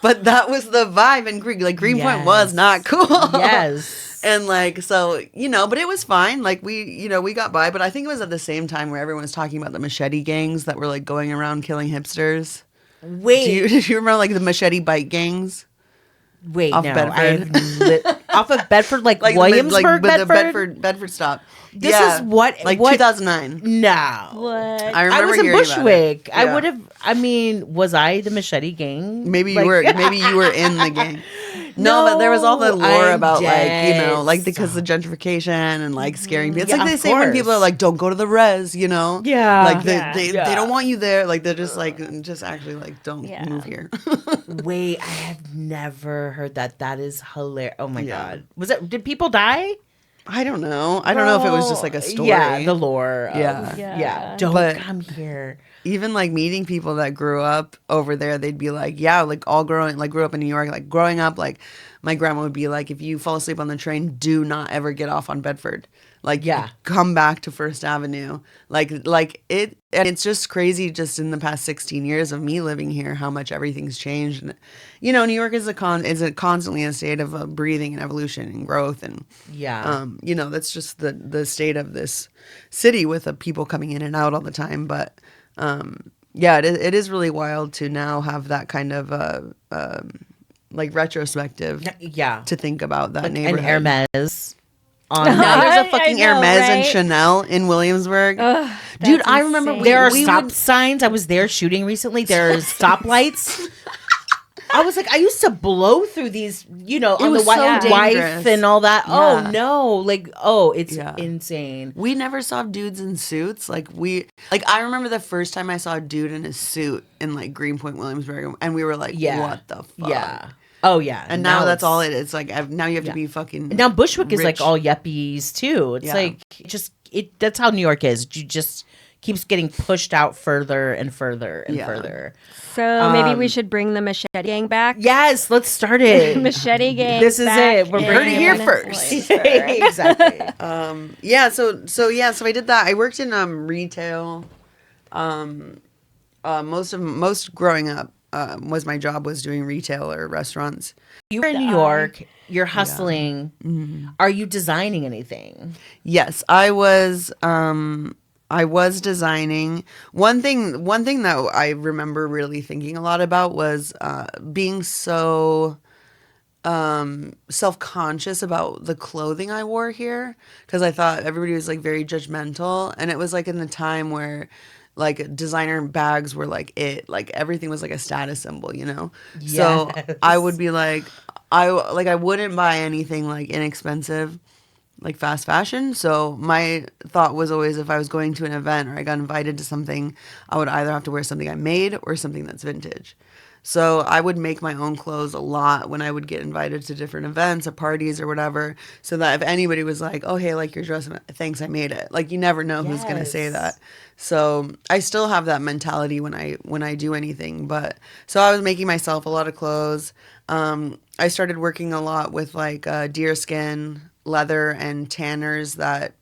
But that was the vibe in Greenpoint was not cool. Yes. And like, so, but it was fine. Like we got by, but I think it was at the same time where everyone was talking about the machete gangs that were like going around killing hipsters. Wait. Do you remember like the machete bike gangs? Wait, off no. Bedford. Off of Bedford, like Williamsburg, the Bedford stop. This is what? Like what? 2009. What? No. I remember I was in hearing Bushwick. about it. I would have, was I the machete gang? Maybe you were in the gang. No, but there was all the lore I'm about dead. like because the gentrification and like scaring people. It's Yeah, like they of say when people are course. like, "Don't go to the res," Yeah. like Yeah. they don't want you there. Like they're just like just actually like don't Yeah. move here. Wait, I have never heard that. That is hilarious. Oh my Yeah. god. Was it? Did people die? I don't know. I don't know if it was just like a story. Yeah, the lore. Yeah. Yeah. Don't But- come here. Even like meeting people that grew up over there, they'd be like, yeah, like grew up in New York, like growing up, like my grandma would be like, if you fall asleep on the train, do not ever get off on Bedford. Like, Yeah. come back to First Avenue. Like it, and it's just crazy just in the past 16 years of me living here, how much everything's changed. And, New York is constantly in a state of breathing and evolution and growth. And, Yeah. that's just the state of this city with people coming in and out all the time. But, it is really wild to now have that kind of like retrospective Yeah. to think about that And neighborhood. Hermes. On Now there's a I fucking know, Hermes and right? Chanel in Williamsburg. Ugh, Dude, that's I remember insane. there are we stop would- signs. I was there shooting recently. There are stoplights. I was like, I used to blow through these, on the was wife so dangerous. and all that. Yeah. Oh no, it's Yeah. insane. We never saw dudes in suits. I remember the first time I saw a dude in a suit in like Greenpoint, Williamsburg, and we were like, Yeah. what the fuck? Yeah. Oh yeah. And now that's it's- all it is. Like now you have to be fucking. Now Bushwick is like rich. all yuppies too. It's Yeah. like that's how New York is. You just keeps getting pushed out further and further and Yeah. further. So maybe we should bring the machete gang back. Yes, let's start it. Machete gang. This is it. We're heard it here in first. Exactly. So I did that. I worked in retail. Most growing up was my job was doing retail or restaurants. You were in New York. You're hustling. Are you designing anything? Yes, I was. I was designing. One thing that I remember really thinking a lot about was being so self-conscious about the clothing I wore here, because I thought everybody was like very judgmental, and it was like in the time where like designer bags were like everything was like a status symbol, So Yes. I would be like I wouldn't buy anything like inexpensive, like fast fashion. So my thought was always, if I was going to an event or I got invited to something, I would either have to wear something I made or something that's vintage. So I would make my own clothes a lot when I would get invited to different events or parties or whatever, so that if anybody was like, oh, hey, I like your dress, thanks, I made it. Like, you never know who's going to say Yes. that. So I still have that mentality when I do anything. But so I was making myself a lot of clothes. I started working a lot with like deerskin, leather, and tanners that,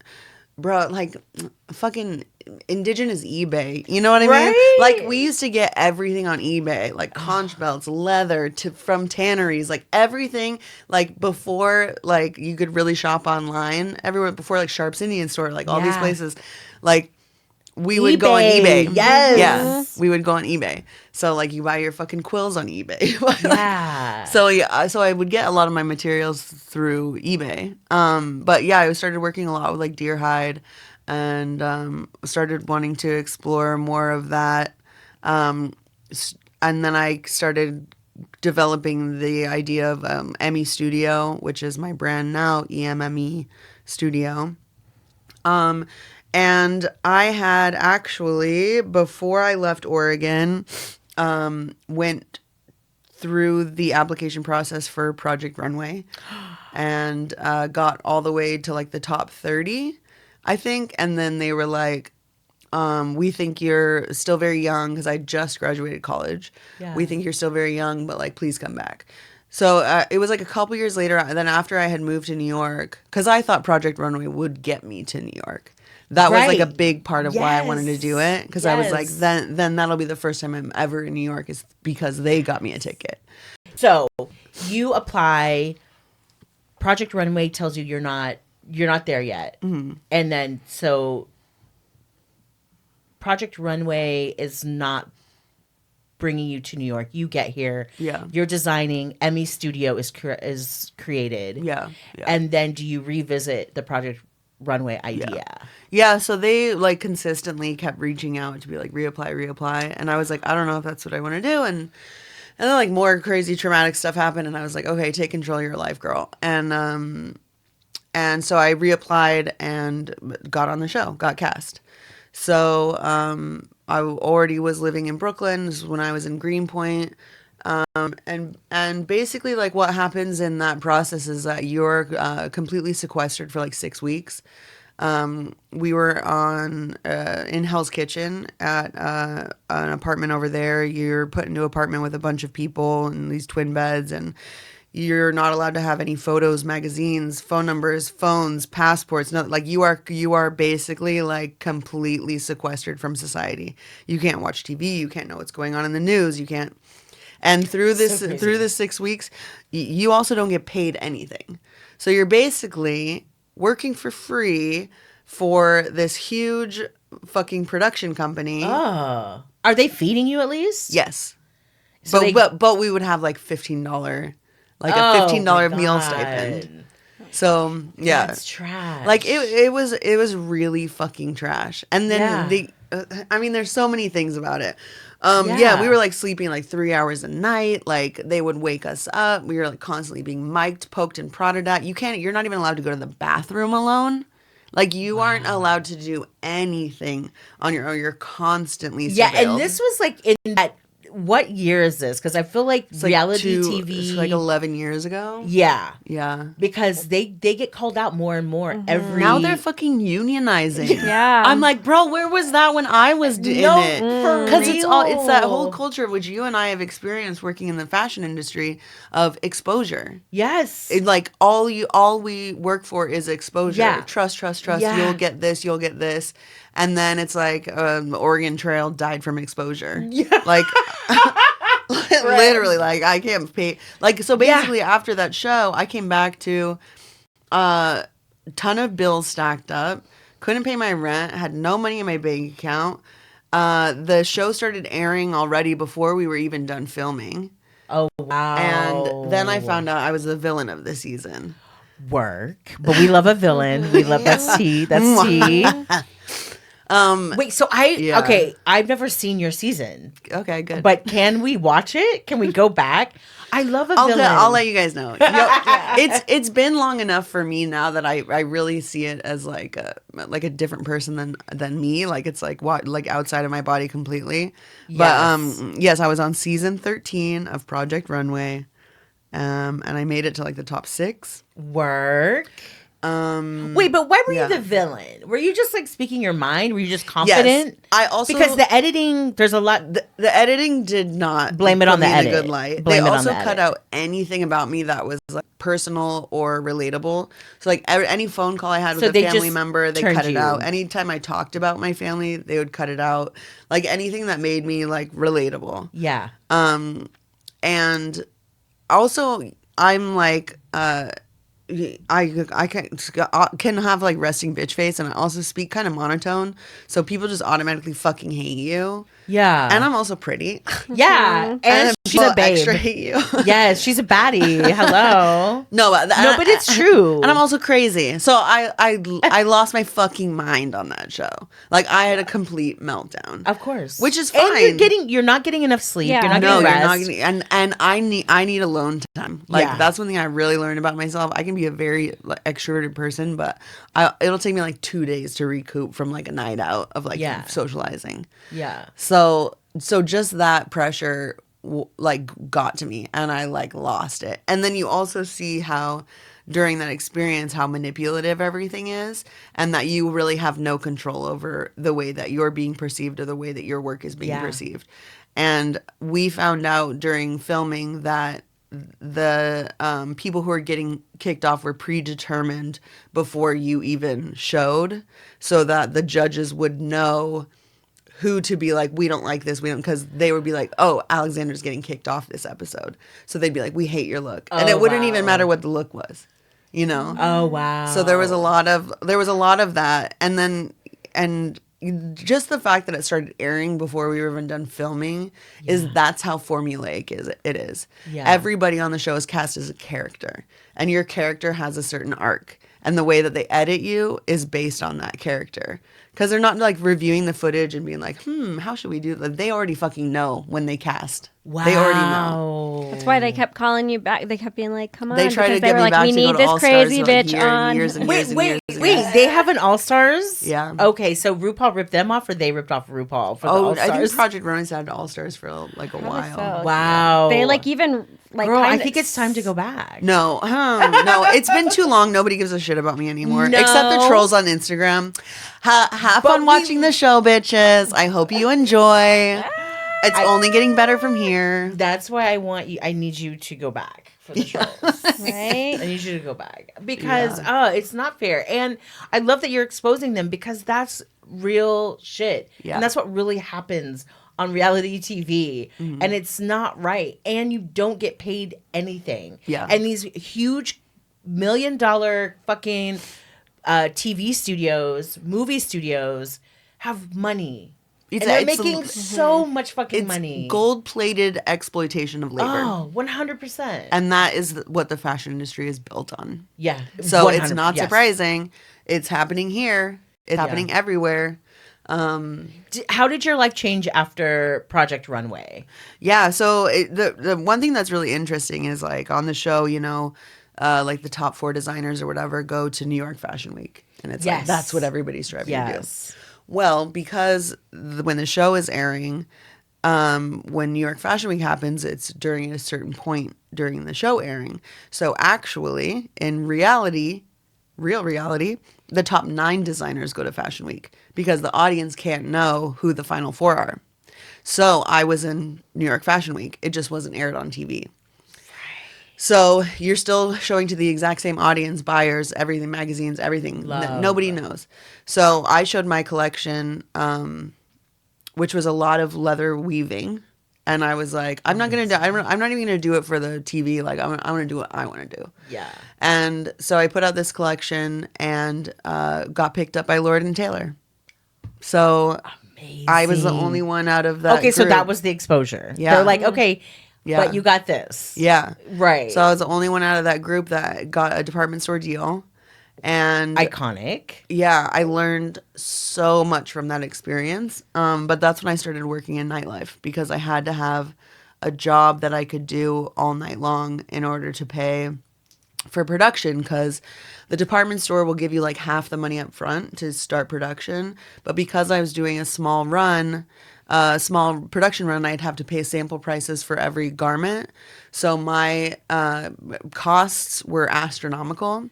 bro, like fucking Indigenous eBay. You know what I mean? Right? Like, we used to get everything on eBay, like conch belts, leather from tanneries, like everything, like before, like you could really shop online everywhere, before like Sharp's Indian Store, like all these Yeah. places, like we would go on eBay. eBay. Yes. Yeah. We would go on eBay. So like you buy your fucking quills on eBay. Yeah. So yeah, so I would get a lot of my materials through eBay. But yeah, I started working a lot with like deer hide, and started wanting to explore more of that. And then I started developing the idea of Emmy Studio, which is my brand now, EMME Studio. And I had actually, before I left Oregon, went through the application process for Project Runway, and got all the way to like the top 30, I think. And then they were like, we think you're still very young, because I just graduated college. Yeah. We think you're still very young, but like, please come back. So it was like a couple years later, then after I had moved to New York, because I thought Project Runway would get me to New York. That was like a Right. big part of why I wanted to do it, because I was like, Yes. then that'll be the first time I'm ever in New York, is because they got me a ticket. So you apply. Project Runway tells you you're not there yet, and then so Project Runway is not bringing you to New York. You get here. Yeah. You're designing. Emmy Studio is created. Yeah. And then do you revisit the Project Runway idea? Yeah, so they like consistently kept reaching out to be like, reapply. And I was like, I don't know if that's what I want to do. And then like more crazy traumatic stuff happened, and I was like, okay, take control of your life, girl. And so I reapplied and got on the show, got cast. So I already was living in Brooklyn. This is when I was in Greenpoint. And basically, like, what happens in that process is that you're completely sequestered for like 6 weeks. We were on in Hell's Kitchen at an apartment over there. You're put into an apartment with a bunch of people in these twin beds, and you're not allowed to have any photos, magazines, phone numbers, phones, passports. Nothing. Like, you are basically like completely sequestered from society. You can't watch TV. You can't know what's going on in the news. You can't. And through this 6 weeks, you also don't get paid anything. So you're basically working for free for this huge fucking production company. Oh, are they feeding you at least? Yes, So but we would have like $15, like a $15 meal stipend. So yeah, That's trash. like it was really fucking trash. And then I mean, there's so many things about it. Yeah, we were like sleeping like 3 hours a night. Like, they would wake us up. We were like constantly being mic'd, poked, and prodded at. You're not even allowed to go to the bathroom alone. Like, you aren't allowed to do anything on your own. You're constantly surveilled. Yeah, and this was like in that. What year is this? Because I feel like It's like reality TV. It's like 11 years ago. Yeah, Yeah. because they get called out more and more every. Now they're fucking unionizing. Yeah. I'm like, bro, where was that when I was in it? for Because it's that whole real. culture which you and I have experienced working in the fashion industry of exposure. Yes. It, like, all we work for is exposure. Yeah. Trust. Yeah. You'll get this. And then it's like the Oregon Trail died from exposure. Yeah. Like, literally, like, I can't pay. Like, so basically after that show, I came back to a ton of bills stacked up, couldn't pay my rent, had no money in my bank account. The show started airing already before we were even done filming. Oh wow. And then I found out I was the villain of the season. Work, but we love a villain. We love that's tea. That's tea. Wait, so I've never seen your season. Okay, good. But can we watch it? Can we go back? I love a villain. I'll let you guys know. It's been long enough for me now that I really see it as like a different person than me. Like, it's like outside of my body completely. Yes. But yes, I was on season 13 of Project Runway, and I made it to like the top 6. Work. Wait, but why were you the villain? Were you just like speaking your mind? Were you just confident? Yes. I also, because the editing, there's a lot. The editing did not Blame it on the put me in a edit. good light. Blame they it on also the cut edit. out anything about me that was like personal or relatable. So like any phone call I had with So a they family just member, they turned cut it you. out. Anytime I talked about my family, they would cut it out. Like, anything that made me like relatable. Yeah. And also, I'm like, I can have like resting bitch face, and I also speak kind of monotone, so people just automatically fucking hate you. Yeah. And I'm also pretty. Yeah. And she's people a babe. extra hate you. Yes, she's a baddie. Hello. No, but it's true. And I'm also crazy. So I lost my fucking mind on that show. Like, I had a complete meltdown. Of course. Which is And fine. you're not getting enough sleep. Yeah. You're not No, getting you're rest. not getting, and I need alone time. Like, Yeah. that's one thing I really learned about myself. I can be a very extroverted person, but it'll take me like 2 days to recoup from like a night out of like socializing. Yeah. So just that pressure like got to me, and I like lost it. And then you also see how during that experience how manipulative everything is, and that you really have no control over the way that you're being perceived or the way that your work is being perceived. And we found out during filming that the people who are getting kicked off were predetermined before you even showed, so that the judges would know who to be like, we don't like this, because they would be like, oh, Alexander's getting kicked off this episode, so they'd be like, we hate your look, and it wouldn't even matter what the look was, you know. Oh wow. So there was a lot of that, and just the fact that it started airing before we were even done filming that's how formulaic it is. Yeah. Everybody on the show is cast as a character, and your character has a certain arc, and the way that they edit you is based on that character. Because they're not like reviewing the footage and being like, how should we do that? They already fucking know when they cast. Wow. They already know. That's why they kept calling you back. They kept being like, "Come on!" They tried to because they get were me like, back "We to go need to this All crazy Stars, like, bitch on." years and Wait, years and wait, years and wait. years. They have an All Stars? Yeah. Okay, so RuPaul ripped them off, or they ripped off RuPaul for the All Oh, I think Stars? Project Runway's had All Stars for like a Probably while. so. Wow. They like even like. Girl, I kind of- think it's time to go back. No, no, it's been too long. Nobody gives a shit about me anymore, No. except the trolls on Instagram. Have fun watching the show, bitches. I hope you enjoy. It's only getting better from here. That's why I need you to go back for the trolls. right. I need you to go back because it's not fair. And I love that you're exposing them because that's real shit. Yeah. And that's what really happens on reality TV. And it's not right. And you don't get paid anything. Yeah. And these huge $1 million fucking TV studios, movie studios have money. And they're making so much fucking money. Gold-plated exploitation of labor. Oh, 100%. And that is what the fashion industry is built on. Yeah. So it's 100, not yes. surprising. It's happening here. It's happening everywhere. How did your life change after Project Runway? Yeah. So the one thing that's really interesting is like on the show, you know, like the top 4 designers or whatever go to New York Fashion Week. And it's like, that's what everybody's striving to do. Well, because when the show is airing, when New York Fashion Week happens, it's during a certain point during the show airing. So actually, in reality, real reality, the top 9 designers go to Fashion Week because the audience can't know who the final 4 are. So I was in New York Fashion Week. It just wasn't aired on TV. So you're still showing to the exact same audience, buyers, everything, magazines, everything. Nobody knows. So I showed my collection, which was a lot of leather weaving. And I was like, I'm not even going to do it for the TV. Like, I'm going to do what I want to do. Yeah. And so I put out this collection and got picked up by Lord and Taylor. So Amazing. I was the only one out of that Okay, so group. that was the exposure. Yeah. They're like, okay, Yeah. but you got this. Yeah. Right. So I was the only one out of that group that got a department store deal. And Iconic. yeah, I learned so much from that experience. But that's when I started working in nightlife because I had to have a job that I could do all night long in order to pay for production, because the department store will give you like half the money up front to start production. But because I was doing a small production run, I'd have to pay sample prices for every garment. So my costs were astronomical.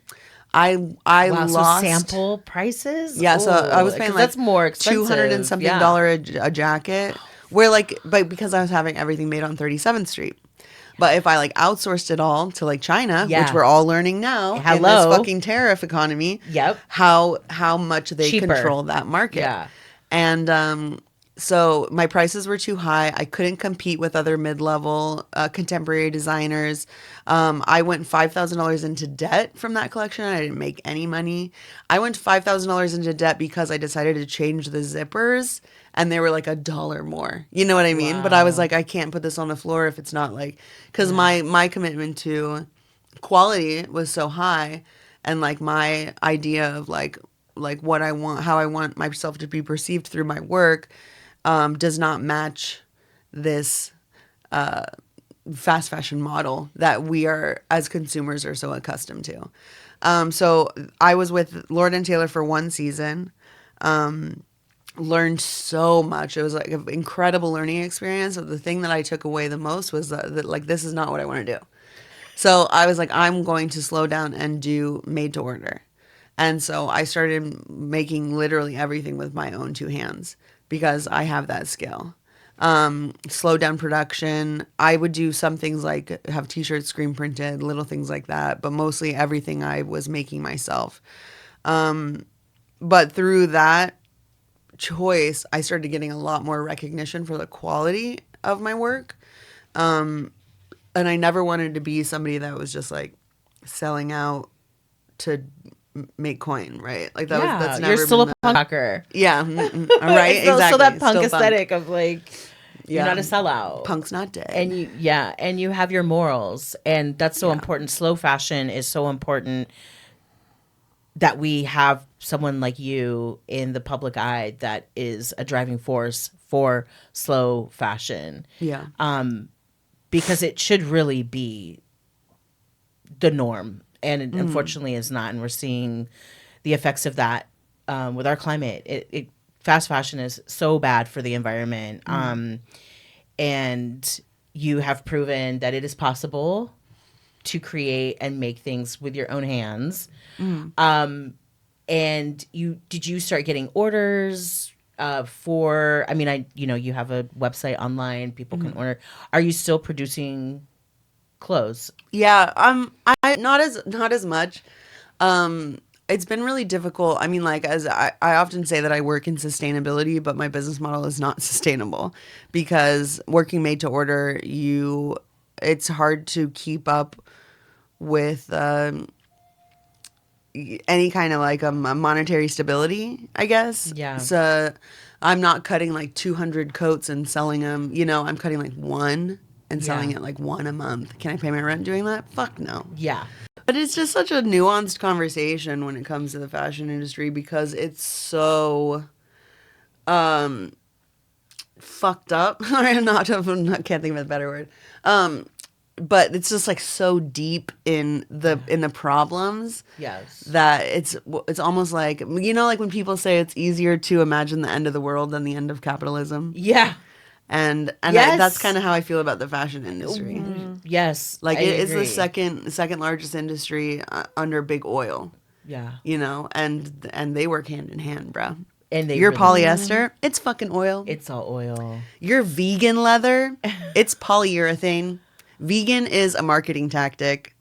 I Wow, lost so sample prices? Yeah, so I was Ooh, paying 'cause like that's more expensive. $200 and something a jacket. Where like, but because I was having everything made on 37th Street. But if I like outsourced it all to like China, Yeah. which we're all learning now in Hello. this fucking tariff economy, Yep. how much they Cheaper. control that market. Yeah. And so my prices were too high. I couldn't compete with other mid-level contemporary designers. I went $5,000 into debt from that collection. I didn't make any money. I went $5,000 into debt because I decided to change the zippers, and they were like $1 more. You know what I mean? But I was like, I can't put this on the floor if it's not like, because my commitment to quality was so high, and like my idea of like what I want, how I want myself to be perceived through my work, does not match this fast fashion model that we are as consumers are so accustomed to. So I was with Lord and Taylor for 1 season. Learned so much. It was like an incredible learning experience. The thing that I took away the most was that like, this is not what I want to do. So I was like, I'm going to slow down and do made to order. And so I started making literally everything with my own 2 hands because I have that skill. Slow down production. I would do some things like have t-shirts screen printed, little things like that, but mostly everything I was making myself. But through that choice, I started getting a lot more recognition for the quality of my work. And I never wanted to be somebody that was just like selling out to make coin, right? Like that's never you're still been a punk rocker. Yeah, right, Still exactly. that punk Still aesthetic of like, you're not a sellout. Punk's not dead. And you have your morals, and that's so important. Slow fashion is so important that we have someone like you in the public eye that is a driving force for slow fashion. Yeah. Because it should really be the norm, and it unfortunately is not. And we're seeing the effects of that with our climate. Fast fashion is so bad for the environment. And you have proven that it is possible to create and make things with your own hands. And did you start getting orders for, I mean, you have a website online, people can order. Are you still producing clothes? Yeah, I not as much. It's been really difficult. I mean, like, as I often say that I work in sustainability, but my business model is not sustainable because working made to order, it's hard to keep up with any kind of like a monetary stability, I guess. Yeah. So I'm not cutting like 200 coats and selling them. I'm cutting like one and selling it like one a month. Can I pay my rent doing that? Fuck no. Yeah. But it's just such a nuanced conversation when it comes to the fashion industry because it's so fucked up. I can't think of a better word. But it's just like so deep in the problems. Yes. That it's almost like, like when people say it's easier to imagine the end of the world than the end of capitalism. Yeah. And Yes. that's kind of how I feel about the fashion industry. Yes. Like I it is agree. the second largest industry under big oil. Yeah. And they work hand in hand, bro. And Your really- polyester, it's fucking oil. It's all oil. Your vegan leather, it's polyurethane. Vegan is a marketing tactic.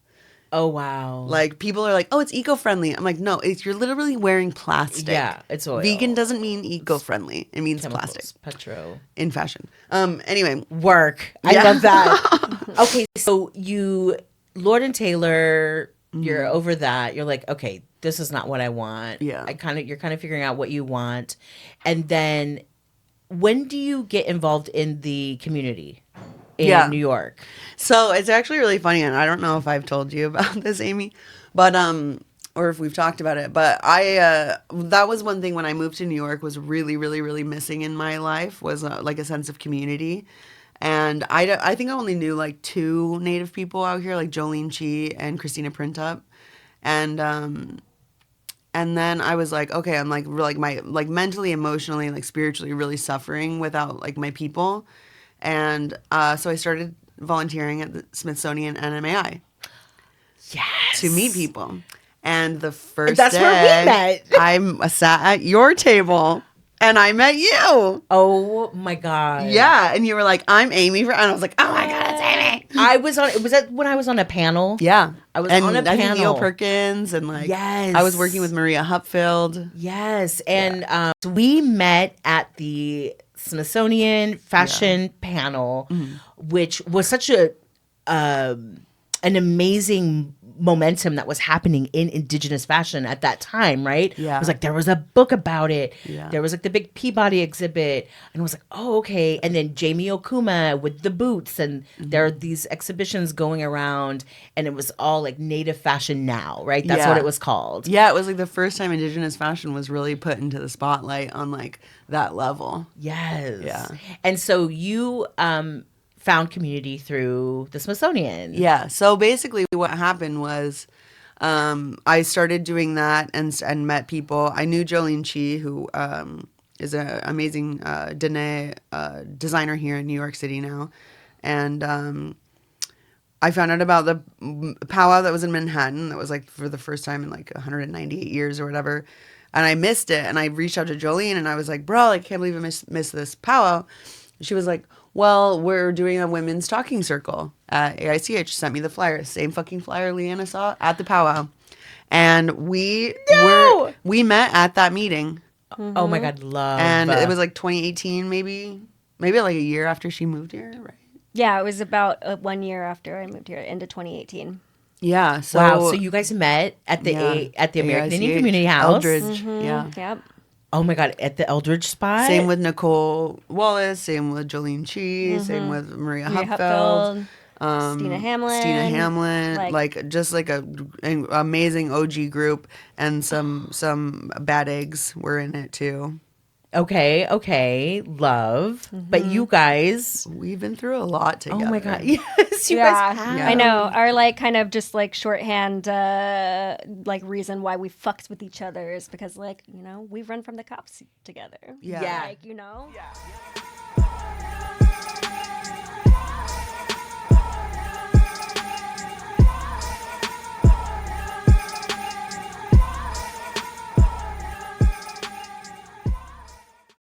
Oh, wow. Like, people are like, oh, it's eco-friendly. I'm like, no, you're literally wearing plastic. Yeah, it's oil. Vegan doesn't mean eco-friendly. It means Chemicals, plastic. Petro. In fashion. Anyway. Work. I Yeah. love that. Okay, so Lord and Taylor, you're over that. You're like, okay, this is not what I want. Yeah. You're kind of figuring out what you want. And then when do you get involved in the community in New York? So it's actually really funny, and I don't know if I've told you about this, Amy, but or if we've talked about it. But that was one thing when I moved to New York was really, really, really missing in my life was like a sense of community. And I think I only knew like 2 Native people out here, like Jolene Chi and Christina Printup, and then I was like, okay, I'm like mentally, emotionally, like spiritually, really suffering without like my people. And so I started volunteering at the Smithsonian NMAI. Yes. To meet people. And the first That's day, where we met. I sat at your table and I met you. Oh my God. Yeah. And you were like, I'm Amy. And I was like, oh my God, it's Amy. Was that when I was on a panel? Yeah. I was and on a I think panel. Neil Perkins and like, Yes. I was working with Maria Hupfield. Yes. And so we met at the Smithsonian fashion panel, which was such an amazing momentum that was happening in Indigenous fashion at that time, right? Yeah. It was like there was a book about it. Yeah. There was like the big Peabody exhibit. And it was like, oh, okay. And then Jamie Okuma with the boots. And there are these exhibitions going around. And it was all like Native Fashion Now, right? That's what it was called. Yeah, it was like the first time Indigenous fashion was really put into the spotlight on like that level. Yes. Yeah. And so you found community through the Smithsonian. Yeah. So basically what happened was I started doing that and met people. I knew Jolene Chi, who is an amazing Dene designer here in New York City now. And I found out about the powwow that was in Manhattan. That was like for the first time in like 198 years or whatever. And I missed it. And I reached out to Jolene and I was like, bro, I can't believe I missed this powwow. And she was like, well, we're doing a women's talking circle at AICH. Sent me the flyer. Same fucking flyer Liana saw at the powwow. And we met at that meeting. Oh my God, love. And it was like 2018, maybe like a year after she moved here, right? Yeah, it was about 1 year after I moved here, into 2018. Yeah. So, wow. So you guys met at the American Indian AICH, Community House. Eldridge. Yeah. Yep. Oh my God, at the Eldridge spot. Same with Nicole Wallace. Same with Jolene Chi. Same with Maria Hupfeld. Stina Hamlin. Stina Hamlin, like just like an amazing OG group, and some bad eggs were in it too. Okay, love. But you guys, We've been through a lot together. oh my god, yes, you guys have. I know. Our like kind of just like shorthand like reason why we fucked with each other is because like, you know, we run from the cops together. Yeah. Like, you know? Yeah.